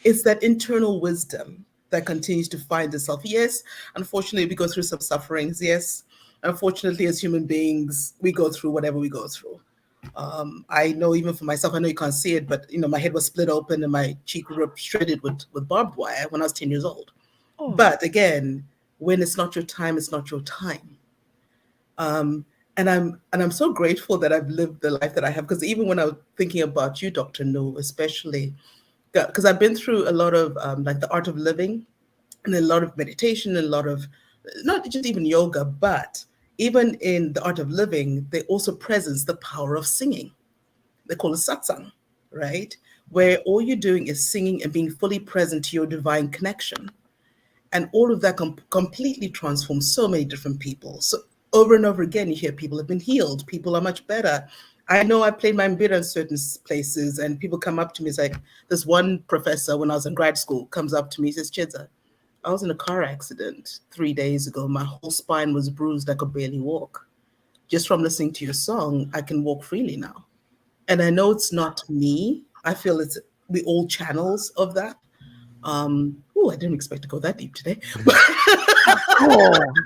it's that internal wisdom that continues to find itself. Yes, unfortunately, we go through some sufferings. Yes, unfortunately, as human beings, we go through whatever we go through. I know even for myself, I know you can't see it, but my head was split open and my cheek ripped, shredded with barbed wire when I was 10 years old. Oh. But again, when it's not your time, it's not your time. And I'm so grateful that I've lived the life that I have, because even when I was thinking about you, Dr. Nhu, especially, because I've been through a lot of like the art of living and a lot of meditation and a lot of, not just even yoga, but even in the art of living, they also presence the power of singing. They call it satsang, right? Where all you're doing is singing and being fully present to your divine connection. And all of that completely transforms so many different people. So over and over again, you hear people have been healed. People are much better. I know I played my mbira in certain places and people come up to me. It's like this one professor when I was in grad school comes up to me, he says, Chiyedza, I was in a car accident 3 days ago. My whole spine was bruised. I could barely walk. Just from listening to your song, I can walk freely now. And I know it's not me. I feel we all channels of that. I didn't expect to go that deep today.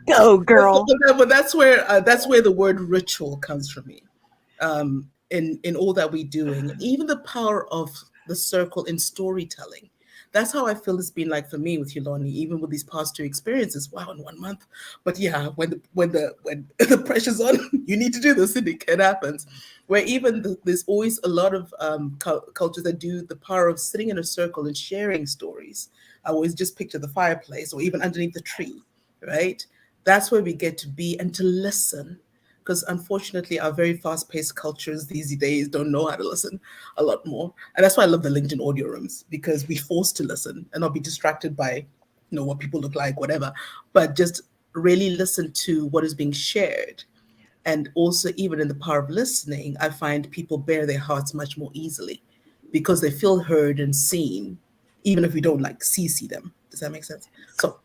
Go, girl. But that's where the word ritual comes from me. In all that we're doing, even the power of the circle in storytelling. That's how I feel it's been like for me with you, Lonnee, even with these past 2 experiences. Wow, in 1 month. But yeah, when the pressure's on, you need to do this, and it happens. Where even there's always a lot of cultures that do the power of sitting in a circle and sharing stories. I always just picture the fireplace or even underneath the tree, right? That's where we get to be and to listen. Because unfortunately, our very fast-paced cultures these days don't know how to listen a lot more. And that's why I love the LinkedIn audio rooms, because we're forced to listen and not be distracted by, what people look like, whatever, but just really listen to what is being shared. And also, even in the power of listening, I find people bare their hearts much more easily because they feel heard and seen, even if we don't see them. Does that make sense? So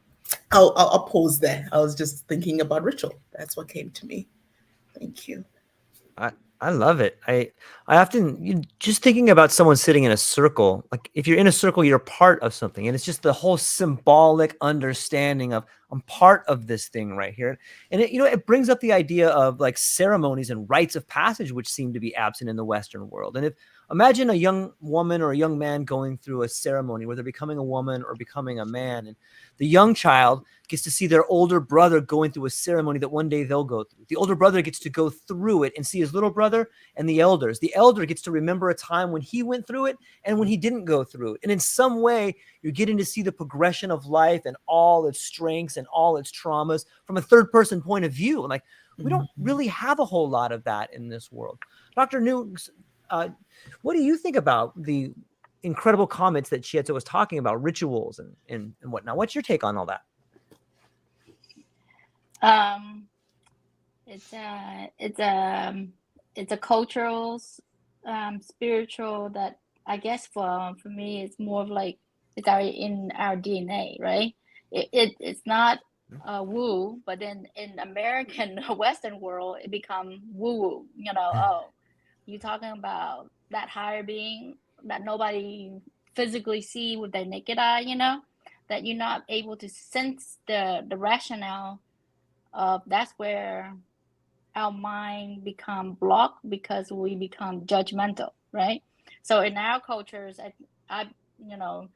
I'll pause there. I was just thinking about ritual. That's what came to me. Thank you. I love it. I often just thinking about someone sitting in a circle, like if you're in a circle, you're part of something. And it's just the whole symbolic understanding of I'm part of this thing right here. And it brings up the idea of like ceremonies and rites of passage, which seem to be absent in the Western world. And if Imagine a young woman or a young man going through a ceremony where they're becoming a woman or becoming a man. And the young child gets to see their older brother going through a ceremony that one day they'll go through. The older brother gets to go through it and see his little brother and the elders. The elder gets to remember a time when he went through it and when he didn't go through it. And in some way, you're getting to see the progression of life and all its strengths and all its traumas from a third person point of view. And like, we don't really have a whole lot of that in this world. Dr. Nhu, what do you think about the incredible comments that Chiyedza was talking about, rituals and whatnot? What's your take on all that? It's a cultural, spiritual that I guess for me it's more of like it's in our DNA, right? It's not woo, but then in American Western world it become woo. Oh, you talking about that higher being that nobody physically see with their naked eye, that you're not able to sense the rationale of. That's where our mind become blocked because we become judgmental, right? So in our cultures, I know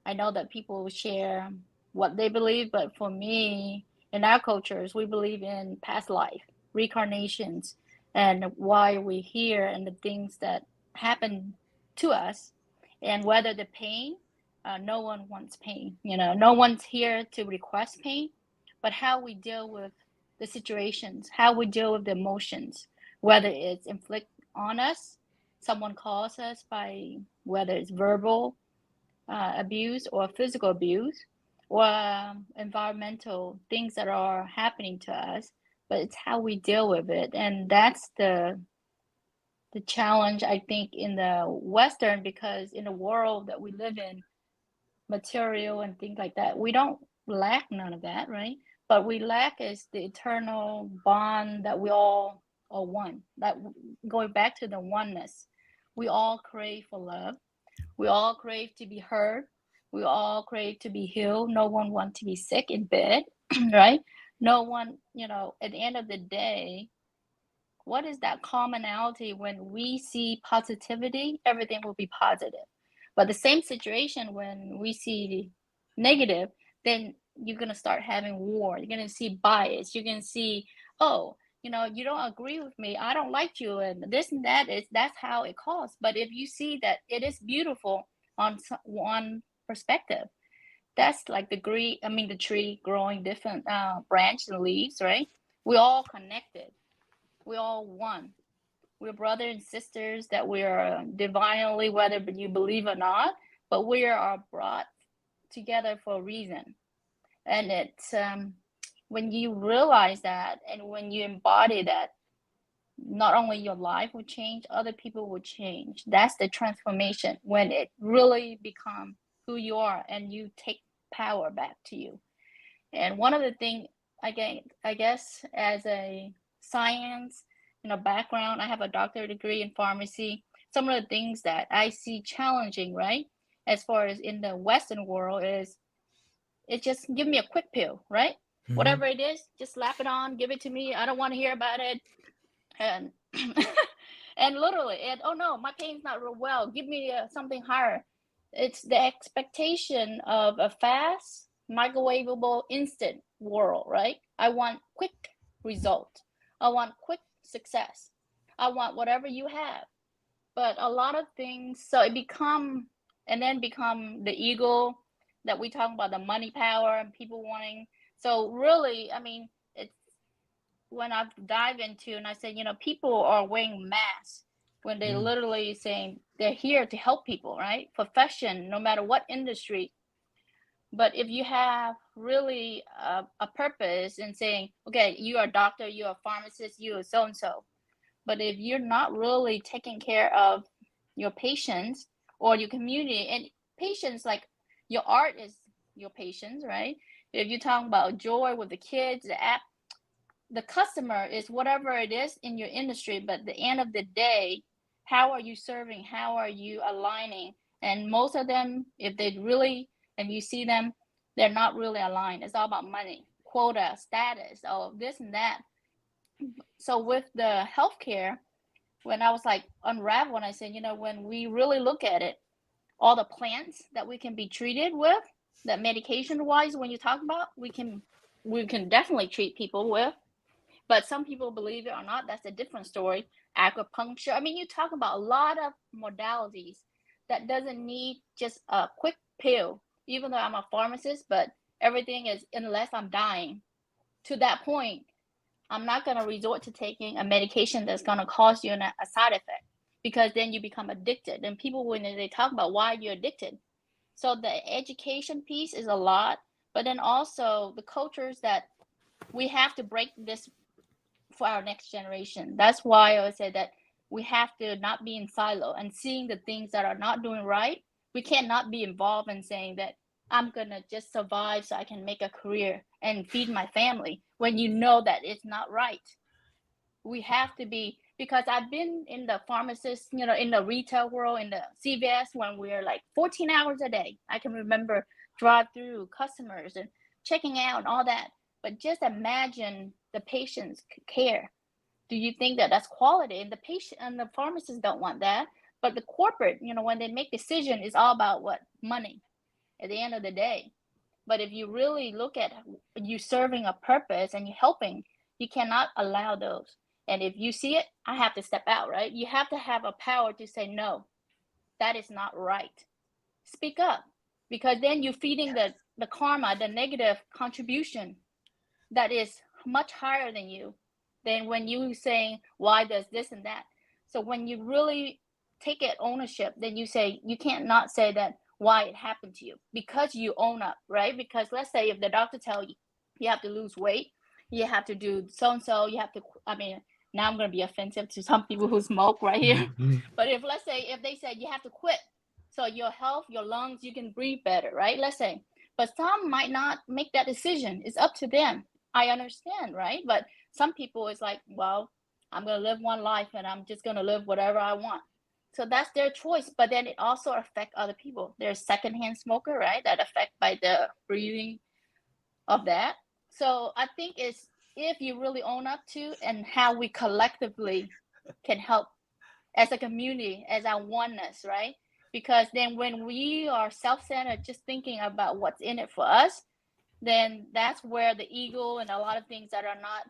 that people share what they believe, but for me, in our cultures, we believe in past life, reincarnations, and why we're here and the things that happen to us, and whether the pain, no one wants pain. No one's here to request pain, but how we deal with the situations, how we deal with the emotions, whether it's inflict on us, someone calls us by whether it's verbal abuse or physical abuse or environmental things that are happening to us, but it's how we deal with it. And that's the challenge, I think, in the Western, because in the world that we live in, material and things like that, we don't lack none of that, right? But we lack is the eternal bond that we all are one. That going back to the oneness, we all crave for love. We all crave to be heard. We all crave to be healed. No one wants to be sick in bed, right? No one, at the end of the day, what is that commonality? When we see positivity, everything will be positive. But the same situation, when we see negative, then you're going to start having war. You're going to see bias. You're going to see, oh, you don't agree with me. I don't like you. And this and that that's how it caused. But if you see that it is beautiful on one perspective, that's like the tree growing different branches and leaves, right? We're all connected. We're all one. We're brothers and sisters, that we are divinely, whether you believe or not, but we are brought together for a reason. And it's when you realize that and when you embody that, not only your life will change, other people will change. That's the transformation, when it really becomes who you are and you take power back to you. And one of the things, I guess, as a science background, I have a doctorate degree in pharmacy. Some of the things that I see challenging, right, as far as in the Western world, is it just give me a quick pill, right? Mm-hmm. Whatever it is, just slap it on, give it to me. I don't want to hear about it. And and literally, oh no, my pain's not real well. Give me something higher. It's the expectation of a fast, microwavable, instant world, right? I want quick result. I want quick success. I want whatever you have. But a lot of things, so it become the ego that we talk about, the money, power, and people wanting. So really, it's when I've dived into and I said, people are wearing masks when they literally saying they're here to help people, right? Profession, no matter what industry. But if you have really a purpose in saying, okay, you are a doctor, you're a pharmacist, you're so-and-so. But if you're not really taking care of your patients or your community, and patients, like your art is your patients, right? If you're talking about joy with the kids, the app, the customer is whatever it is in your industry. But at the end of the day, how are you serving? How are you aligning? And most of them, if they really, and you see them, they're not really aligned. It's all about money, quota, status, this and that. So with the healthcare, when I was like unraveled, I said, when we really look at it, all the plants that we can be treated with, that medication wise, when you talk about, we can definitely treat people with. But some people believe it or not, that's a different story. Acupuncture. I mean, you talk about a lot of modalities that doesn't need just a quick pill, even though I'm a pharmacist, but everything is unless I'm dying. To that point, I'm not going to resort to taking a medication that's going to cause you a side effect, because then you become addicted. And people, when they talk about why you're addicted, so the education piece is a lot, but then also the cultures that we have to break this for our next generation. That's why I would say that we have to not be in silo and seeing the things that are not doing right. We cannot be involved in saying that I'm gonna just survive so I can make a career and feed my family when you know that it's not right. We have to be, because I've been in the pharmacist, in the retail world, in the CVS, when we're like 14 hours a day. I can remember drive through customers and checking out and all that. But just imagine the patient's care. Do you think that that's quality? And the patient and the pharmacists don't want that. But the corporate, when they make decision, it's all about what? Money at the end of the day. But if you really look at you serving a purpose and you helping, you cannot allow those. And if you see it, I have to step out, right? You have to have a power to say, no, that is not right. Speak up, because then you're feeding the karma, the negative contribution that is much higher than you, than when you saying, why does this and that? So when you really take it ownership, then you say, you can't not say that why it happened to you, because you own up, right? Because let's say if the doctor tell you, you have to lose weight, you have to do so-and-so, you have to, now I'm going to be offensive to some people who smoke right here. But if they said you have to quit, so your health, your lungs, you can breathe better, right? Let's say, but some might not make that decision. It's up to them. I understand, right? But some people is like, well, I'm going to live one life and I'm just going to live whatever I want. So that's their choice. But then it also affects other people. There's secondhand smoker, right? That affect by the breathing of that. So I think it's, if you really own up to, and how we collectively can help as a community, as our oneness, right? Because then when we are self-centered, just thinking about what's in it for us, then that's where the ego and a lot of things that are not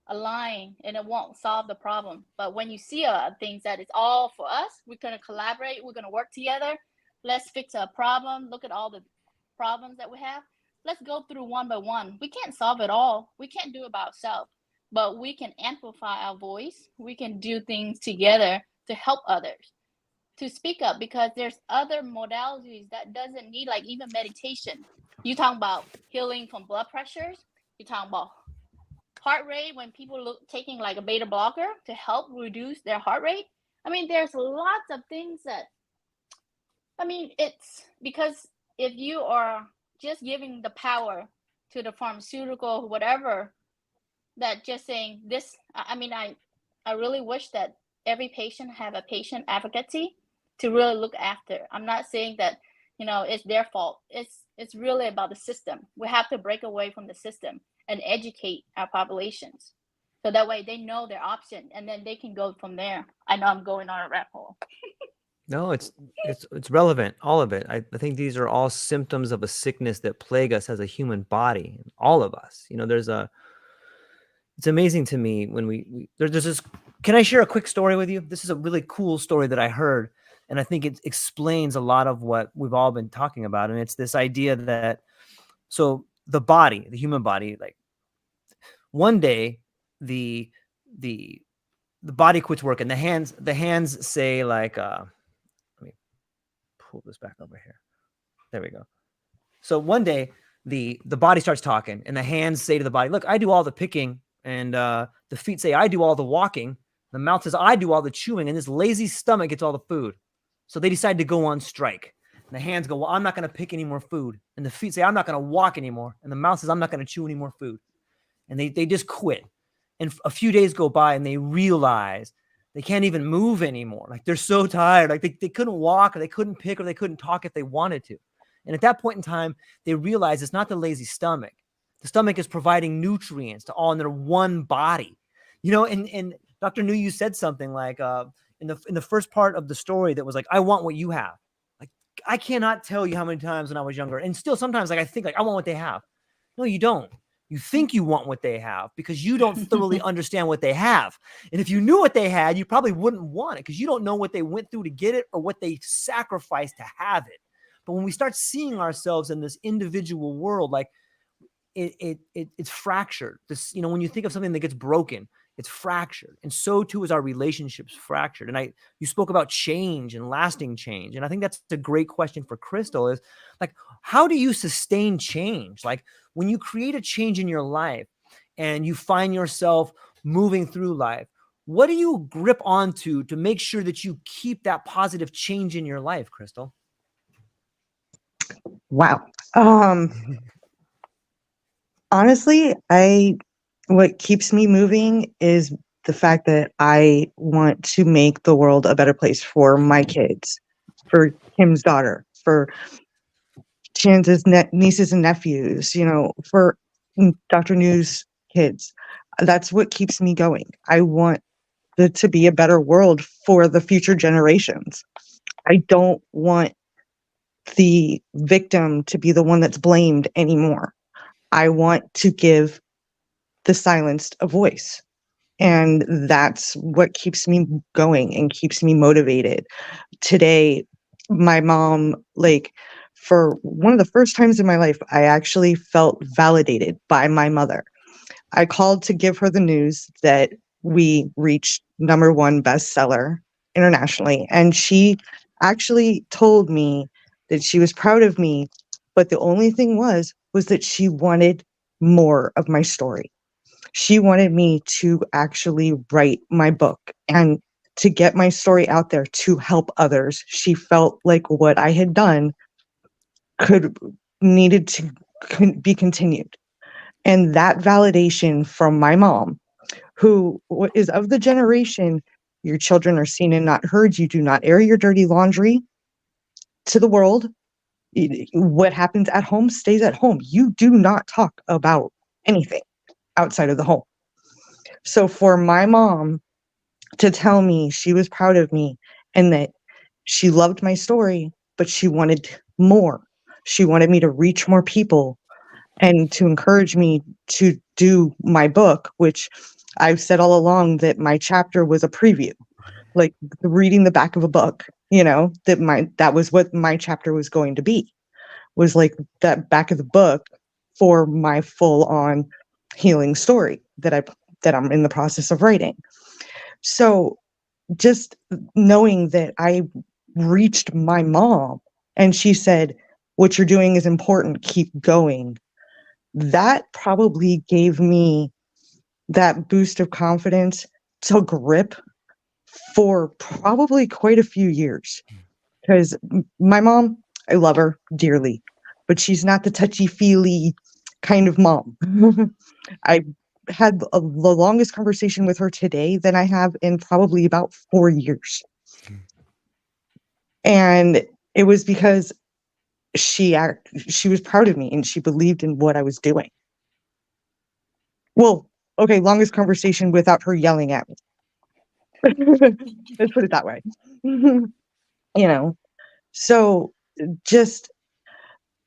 aligned, and it won't solve the problem. But when you see things that it's all for us, we're going to collaborate, we're going to work together, let's fix a problem, look at all the problems that we have, let's go through one by one. We can't solve it all, we can't do it by ourselves, but we can amplify our voice, we can do things together to help others to speak up, because there's other modalities that doesn't need, like even meditation. You talking about healing from blood pressures, you talking about heart rate, when people taking like a beta blocker to help reduce their heart rate. There's lots of things that, it's because if you are just giving the power to the pharmaceutical, whatever, that just saying this, I really wish that every patient have a patient advocacy to really look after. I'm not saying that, it's their fault. It's really about the system. We have to break away from the system and educate our populations, so that way they know their option, and then they can go from there. I know I'm going on a rabbit hole. No, it's relevant, all of it. I think these are all symptoms of a sickness that plague us as a human body, all of us. It's amazing to me when there's this. Can I share a quick story with you? This is a really cool story that I heard, and I think it explains a lot of what we've all been talking about. And it's this idea that, so the body, the human body, like one day the body quits working. The hands say like, let me pull this back over here. There we go. So one day the body starts talking, and the hands say to the body, look, I do all the picking, and the feet say, I do all the walking. The mouth says, I do all the chewing, and this lazy stomach gets all the food. So they decide to go on strike. And the hands go, well, I'm not going to pick any more food. And the feet say, I'm not going to walk anymore. And the mouth says, I'm not going to chew any more food. And they just quit. And a few days go by, and they realize they can't even move anymore. Like, they're so tired. Like they couldn't walk, or they couldn't pick, or they couldn't talk if they wanted to. And at that point in time, they realize it's not the lazy stomach. The stomach is providing nutrients to all in their one body. And Dr. Nhu, you said something like in the first part of the story that was like, I want what you have. Like, I cannot tell you how many times when I was younger, and still sometimes like I think like I want what they have. No, you don't. You think you want what they have because you don't thoroughly understand what they have. And if you knew what they had, you probably wouldn't want it because you don't know what they went through to get it or what they sacrificed to have it. But when we start seeing ourselves in this individual world, like it's fractured. This, when you think of something that gets broken, it's fractured. And so too is our relationships fractured. And you spoke about change and lasting change. And I think that's a great question for Crystal is like, how do you sustain change? Like when you create a change in your life and you find yourself moving through life, what do you grip onto to make sure that you keep that positive change in your life, Crystal? Wow. Honestly, what keeps me moving is the fact that I want to make the world a better place for my kids, for Kim's daughter, for Chiyedza's nieces and nephews, for Dr. Nhu's kids. That's what keeps me going. I want it to be a better world for the future generations. I don't want the victim to be the one that's blamed anymore. I want to give the silenced a voice. And that's what keeps me going and keeps me motivated. Today, my mom, for one of the first times in my life, I actually felt validated by my mother. I called to give her the news that we reached #1 bestseller internationally. And she actually told me that she was proud of me. But the only thing was that she wanted more of my story. She wanted me to actually write my book and to get my story out there to help others. She felt like what I had done needed to be continued. And that validation from my mom, who is of the generation, your children are seen and not heard. You do not air your dirty laundry to the world. What happens at home stays at home. You do not talk about anything outside of the home. So for my mom to tell me she was proud of me and that she loved my story, but she wanted more. She wanted me to reach more people and to encourage me to do my book, which I've said all along that my chapter was a preview, like reading the back of a book, that was what my chapter was going to be, was like that back of the book for my full on healing story that I'm in the process of writing. So just knowing that I reached my mom and she said, what you're doing is important, keep going. That probably gave me that boost of confidence to grip for probably quite a few years. Because my mom, I love her dearly, but she's not the touchy-feely kind of mom. I had the longest conversation with her today than I have in probably about 4 years. And it was because she was proud of me and she believed in what I was doing. Well, okay, longest conversation without her yelling at me. Let's put it that way. So just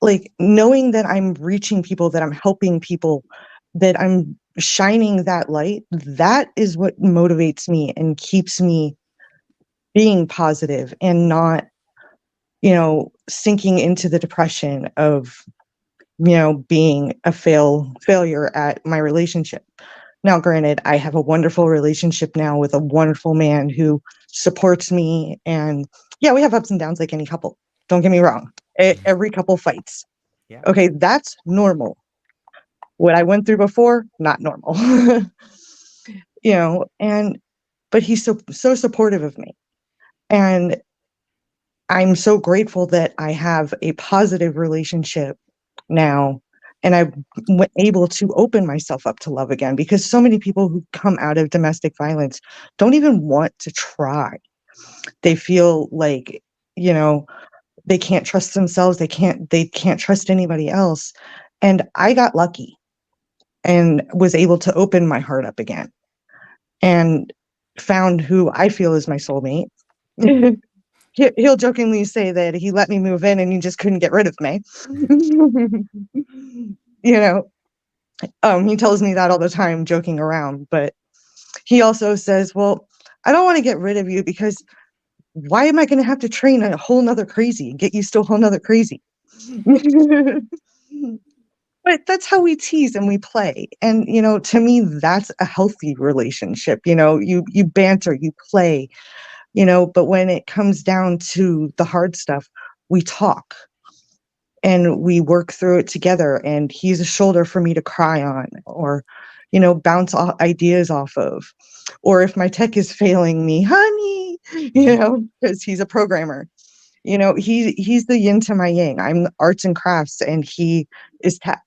like knowing that I'm reaching people, that I'm helping people, that I'm shining that light, that is what motivates me and keeps me being positive and not, sinking into the depression of, being a failure at my relationship. Now, granted, I have a wonderful relationship now with a wonderful man who supports me. And yeah, we have ups and downs like any couple. Don't get me wrong. Every couple fights. Yeah. Okay, that's normal. What I went through before, not normal. But he's so supportive of me. And I'm so grateful that I have a positive relationship now. And I'm able to open myself up to love again, because so many people who come out of domestic violence don't even want to try. They feel like, they can't trust themselves. They can't trust anybody else. And I got lucky and was able to open my heart up again and found who I feel is my soulmate. He'll jokingly say that he let me move in and he just couldn't get rid of me. You know, he tells me that all the time, joking around. But he also says, well, I don't want to get rid of you because why am I going to have to train a whole nother crazy and get used to a whole nother crazy? But that's how we tease and we play. And, you know, to me, that's a healthy relationship. You know, you banter, you play, you know, but when it comes down to the hard stuff, we talk and we work through it together. And he's a shoulder for me to cry on or, you know, bounce ideas off of. Or if my tech is failing me, honey, you know, because he's a programmer. You know, he's the yin to my yang. I'm arts and crafts and he is tech.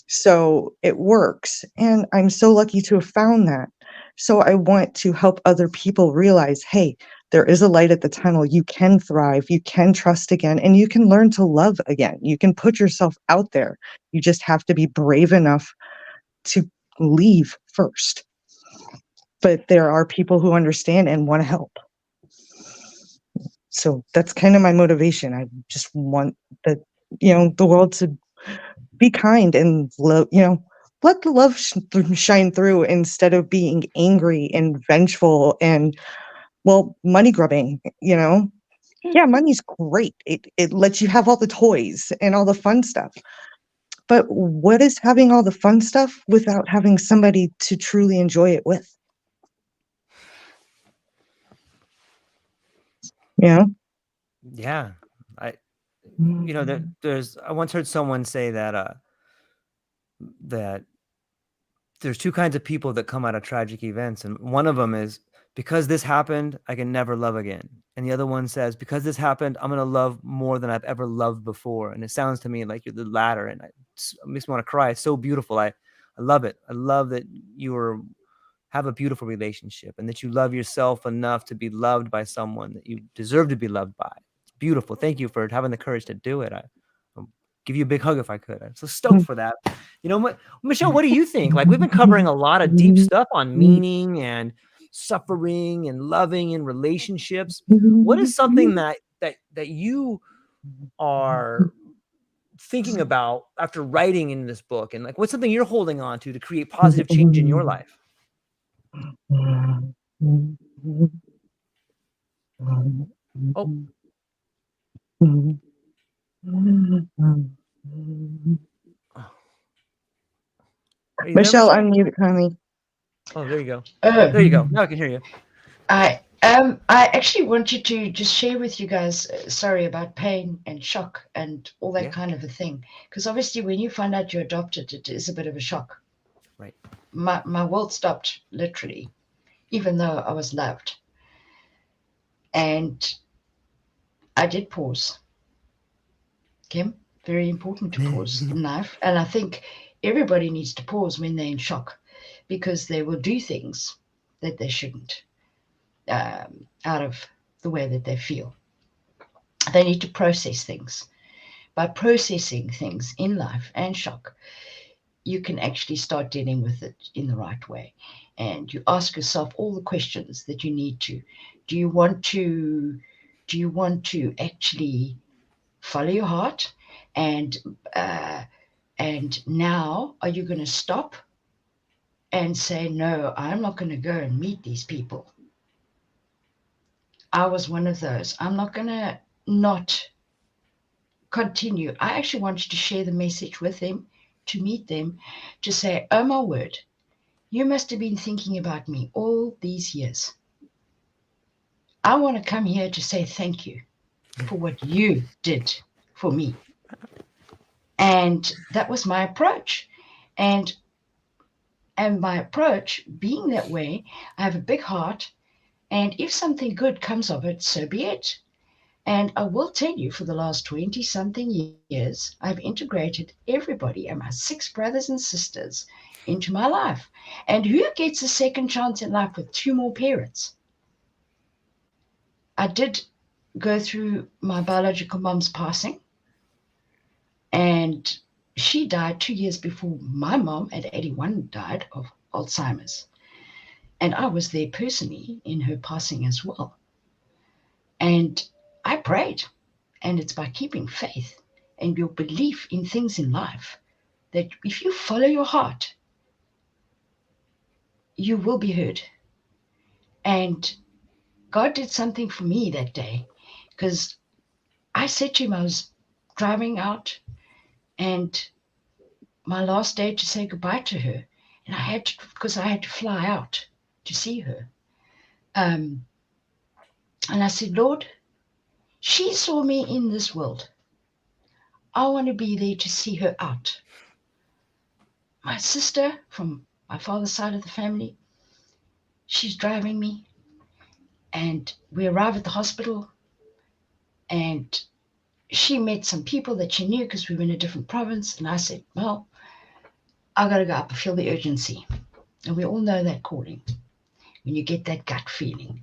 So it works. And I'm so lucky to have found that. So I want to help other people realize, hey, there is a light at the tunnel. You can thrive. You can trust again. And you can learn to love again. You can put yourself out there. You just have to be brave enough to leave first. But there are people who understand and want to help. So that's kind of my motivation. I just want the, you know, the world to be kind and love, you know, let the love shine through instead of being angry and vengeful and, well, money grubbing, you know. Yeah, money's great. It lets you have all the toys and all the fun stuff. But what is having all the fun stuff without having somebody to truly enjoy it with? Yeah. Yeah. You know, I once heard someone say that that there's two kinds of people that come out of tragic events, and one of them is, because this happened, I can never love again. And the other one says, because this happened, I'm going to love more than I've ever loved before. And it sounds to me like you're the latter, and it makes me want to cry. It's so beautiful. I love it. I love that you have a beautiful relationship and that you love yourself enough to be loved by someone that you deserve to be loved by. It's beautiful. Thank you for having the courage to do it. I'll give you a big hug if I could. I'm so stoked for that. You know, Michelle, what do you think? Like, we've been covering a lot of deep stuff on meaning and suffering and loving and relationships. What is something that you are thinking about after writing in this book? And like, what's something you're holding on to create positive change in your life? Oh. Michelle, unmute kindly. Oh, there you go. There you go. Now I can hear you. I actually wanted to just share with you guys, sorry about pain and shock and all that kind of a thing. Because obviously when you find out you're adopted, it is a bit of a shock. Right. My world stopped, literally, even though I was loved. And I did pause. Kim, very important to pause in life. And I think everybody needs to pause when they're in shock, because they will do things that they shouldn't. Out of the way that they feel. They need to process things. By processing things in life and shock, you can actually start dealing with it in the right way. And you ask yourself all the questions that you need to. Do you want to actually follow your heart? And now are you going to stop and say, no, I'm not going to go and meet these people? I was one of those. I'm not going to not continue. I actually wanted to share the message with them, to meet them, to say, oh my word, you must have been thinking about me all these years. I want to come here to say thank you for what you did for me. And that was my approach. And my approach being that way, I have a big heart. And if something good comes of it, so be it. And I will tell you, for the last 20-something years, I've integrated everybody and my 6 brothers and sisters into my life. And who gets a second chance in life with 2 more parents? I did go through my biological mom's passing. And she died 2 years before my mom at 81 died of Alzheimer's. And I was there personally in her passing as well. And I prayed. And it's by keeping faith and your belief in things in life that if you follow your heart, you will be heard. And God did something for me that day, because I said to him, I was driving out and my last day to say goodbye to her. And I had to, because I had to fly out to see her. And I said, Lord, she saw me in this world. I want to be there to see her out. My sister from my father's side of the family, she's driving me. And we arrive at the hospital. And she met some people that she knew because we were in a different province. And I said, well, I got to go up. I feel the urgency. And we all know that calling when you get that gut feeling.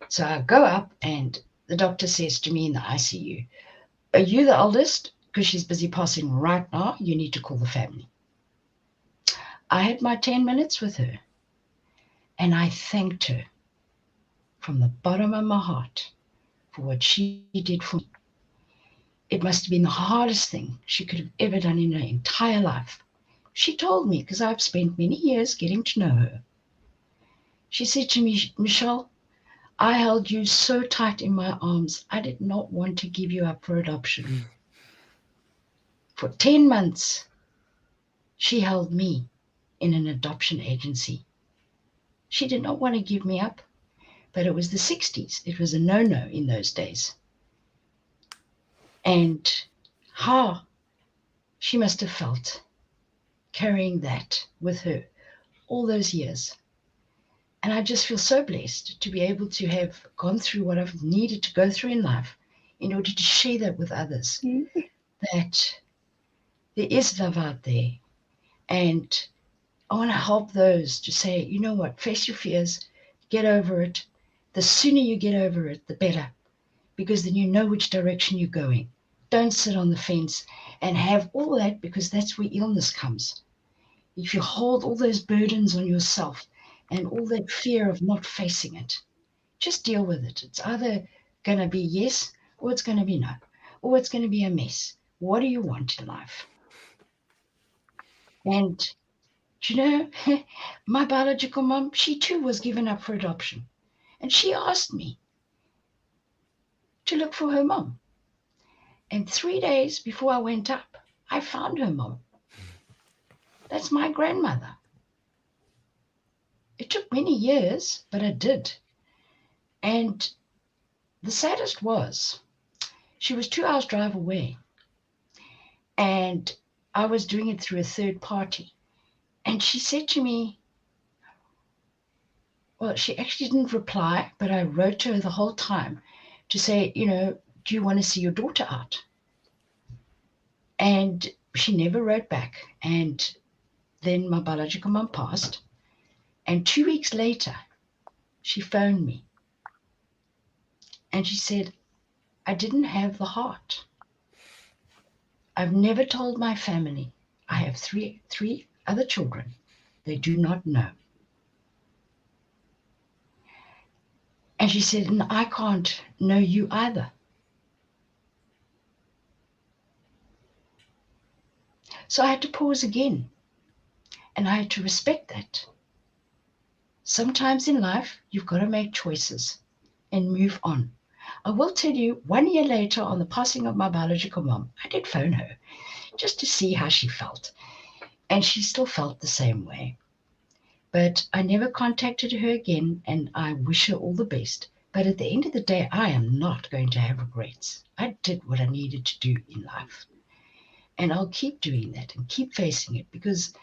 So I go up and the doctor says to me in the ICU, are you the oldest? Because she's busy passing right now. You need to call the family. I had my 10 minutes with her and I thanked her from the bottom of my heart for what she did for me. It must have been the hardest thing she could have ever done in her entire life. She told me, because I've spent many years getting to know her. She said to me, Michelle, I held you so tight in my arms. I did not want to give you up for adoption. For 10 months, she held me in an adoption agency. She did not want to give me up, but it was the 60s. It was a no-no in those days. And how she must have felt carrying that with her all those years. And I just feel so blessed to be able to have gone through what I've needed to go through in life in order to share that with others, that there is love out there. And I want to help those to say, you know what, face your fears, get over it. The sooner you get over it, the better, because then you know which direction you're going. Don't sit on the fence and have all that, because that's where illness comes. If you hold all those burdens on yourself and all that fear of not facing it, just deal with it. It's either going to be yes or it's going to be no, or it's going to be a mess. What do you want in life? And you know, my biological mom, she too was given up for adoption. And she asked me to look for her mom. And 3 days before I went up, I found her mom. That's my grandmother. It took many years, but I did. And the saddest was, she was 2 hours drive away. And I was doing it through a third party. And she said to me, well, she actually didn't reply, but I wrote to her the whole time to say, you know, do you want to see your daughter out? And she never wrote back. And then my biological mom passed. And 2 weeks later, she phoned me. And she said, I didn't have the heart. I've never told my family. I have three other children. They do not know. And she said, and I can't know you either. So I had to pause again. And I had to respect that. Sometimes in life, you've got to make choices and move on. I will tell you, 1 year later, on the passing of my biological mom, I did phone her just to see how she felt. And she still felt the same way. But I never contacted her again, and I wish her all the best. But at the end of the day, I am not going to have regrets. I did what I needed to do in life. And I'll keep doing that and keep facing it, because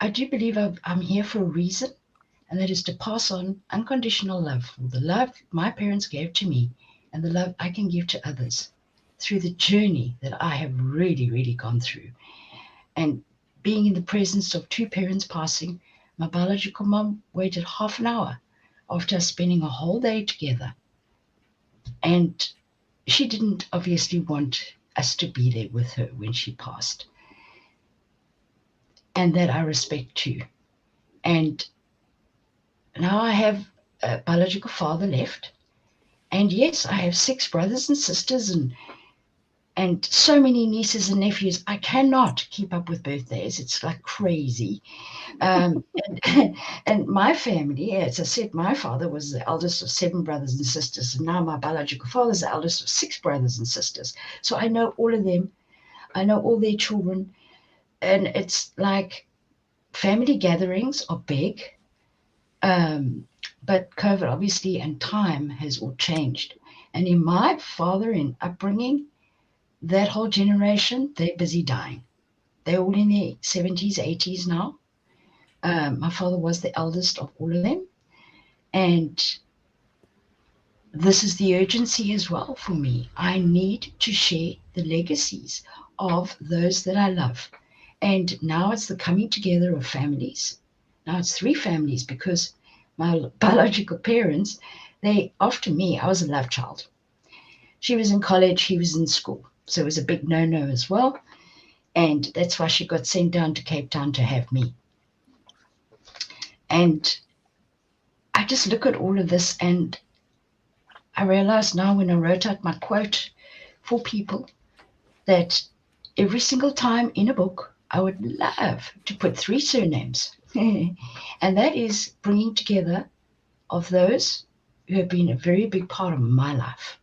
I do believe I'm here for a reason, and that is to pass on unconditional love, the love my parents gave to me and the love I can give to others through the journey that I have really, really gone through. And being in the presence of 2 parents passing, my biological mom waited half an hour after us spending a whole day together. And she didn't obviously want us to be there with her when she passed. And that I respect too. And now I have a biological father left. And yes, I have 6 brothers and sisters and so many nieces and nephews. I cannot keep up with birthdays. It's like crazy. And, and my family, as I said, my father was the eldest of 7 brothers and sisters. And now my biological father is the eldest of 6 brothers and sisters. So I know all of them. I know all their children. And it's like family gatherings are big. But COVID, obviously, and time has all changed. And in my father and upbringing, that whole generation, they're busy dying. They're all in their 70s, 80s now. My father was the eldest of all of them. And this is the urgency as well for me. I need to share the legacies of those that I love. And now it's the coming together of families. Now it's 3 families because my biological parents, after me, I was a love child. She was in college, he was in school. So it was a big no-no as well. And that's why she got sent down to Cape Town to have me. And I just look at all of this and I realize now when I wrote out my quote for people that every single time in a book, I would love to put 3 surnames. And that is bringing together of those who have been a very big part of my life.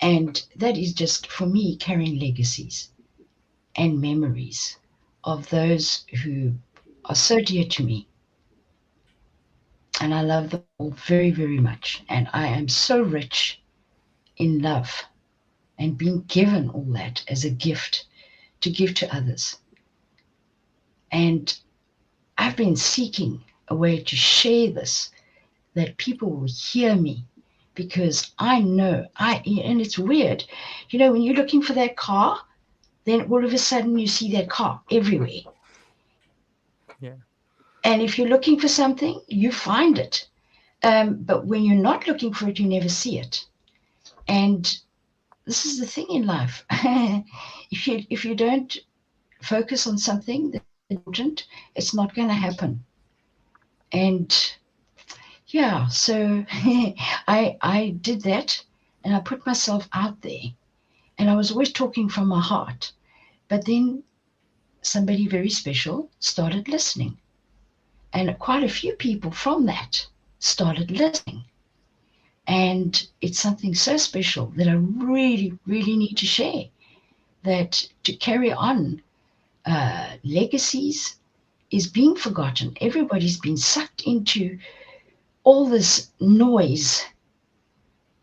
And that is just, for me, carrying legacies and memories of those who are so dear to me. And I love them all very, very much. And I am so rich in love and being given all that as a gift to give to others. And I've been seeking a way to share this, that people will hear me, because I know, and it's weird, when you're looking for that car, then all of a sudden you see that car everywhere. Yeah. And if you're looking for something, you find it. But when you're not looking for it, you never see it. And this is the thing in life. If you don't focus on something that's important, it's not going to happen. And yeah, so I did that, and I put myself out there, and I was always talking from my heart. But then somebody very special started listening, and quite a few people from that started listening. And it's something so special that I really, really need to share, that to carry on legacies is being forgotten. Everybody's been sucked into all this noise.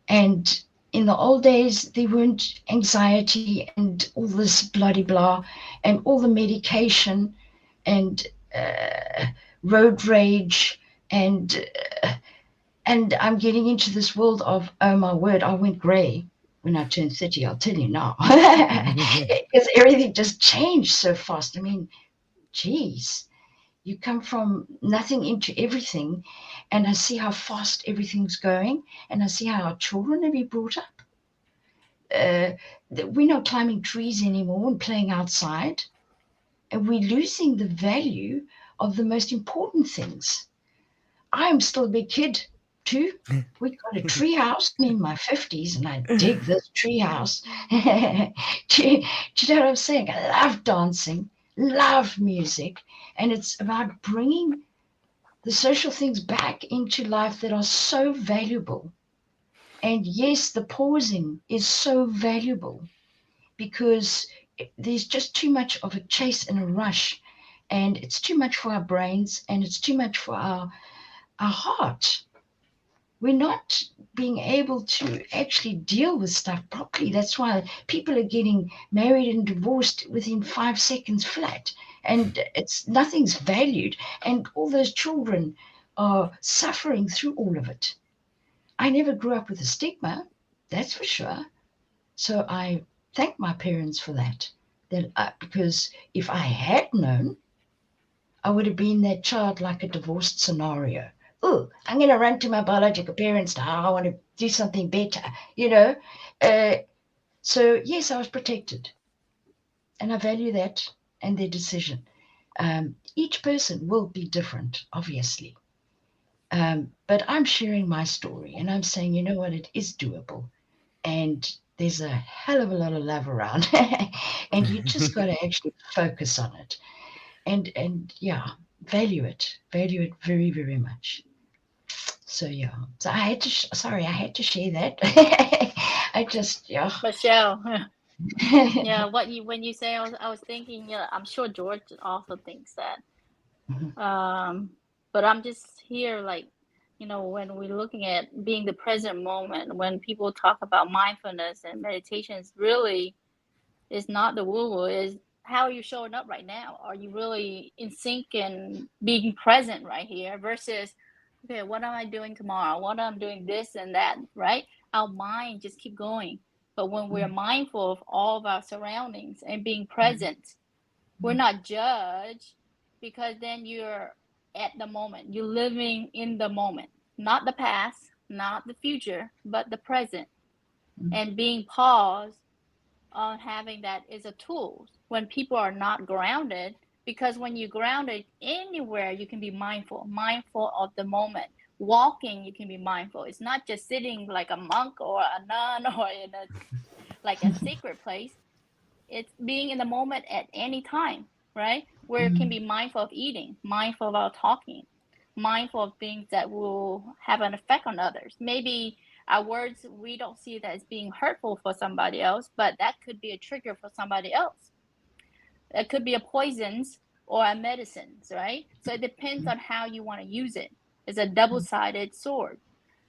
And in the old days, there weren't anxiety and all this bloody blah and all the medication and road rage and I'm getting into this world of, oh my word, I went grey when I turned 30, I'll tell you now. Because everything just changed so fast. I mean, geez, you come from nothing into everything, and I see how fast everything's going, and I see how our children are being brought up. We're not climbing trees anymore and playing outside, and we're losing the value of the most important things. I'm still a big kid too. We got a tree house. I'm in my 50s and I dig this tree house. do you know what I'm saying? I love dancing, love music, and it's about bringing the social things back into life that are so valuable. And yes, the pausing is so valuable because there's just too much of a chase and a rush, and it's too much for our brains and it's too much for our heart. We're not being able to actually deal with stuff properly. That's why people are getting married and divorced within 5 seconds flat, and nothing's valued, and all those children are suffering through all of it. I never grew up with a stigma, that's for sure. So I thank my parents for that. Because if I had known, I would have been that child like a divorced scenario. Oh, I'm going to run to my biological parents now. I want to do something better, So, yes, I was protected. And I value that and their decision. Each person will be different, obviously. But I'm sharing my story, and I'm saying, you know what, it is doable. And there's a hell of a lot of love around. And you just got to actually focus on it. And yeah, value it very, very much. So yeah, so I had to I had to share that. I just Michelle. Yeah, when you say, I was thinking, yeah, I'm sure George also thinks that. But I'm just here, like, when we're looking at being the present moment, when people talk about mindfulness and meditation, is not the woo-woo, is how are you showing up right now? Are you really in sync and being present right here versus, okay, what am I doing tomorrow? What am I doing this and that, right? Our mind just keep going. But when we're mindful of all of our surroundings and being present, we're not judged, because then you're at the moment. You're living in the moment, not the past, not the future, but the present. And being paused on having that is a tool when people are not grounded, because when you're grounded anywhere, you can be mindful of the moment. Walking, you can be mindful. It's not just sitting like a monk or a nun or in a sacred place. It's being in the moment at any time, right? Where it can be mindful of eating, mindful about talking, mindful of things that will have an effect on others. Maybe our words, we don't see that as being hurtful for somebody else, but that could be a trigger for somebody else. It could be a poisons or a medicines, right? So it depends on how you want to use it. It's a double-sided sword.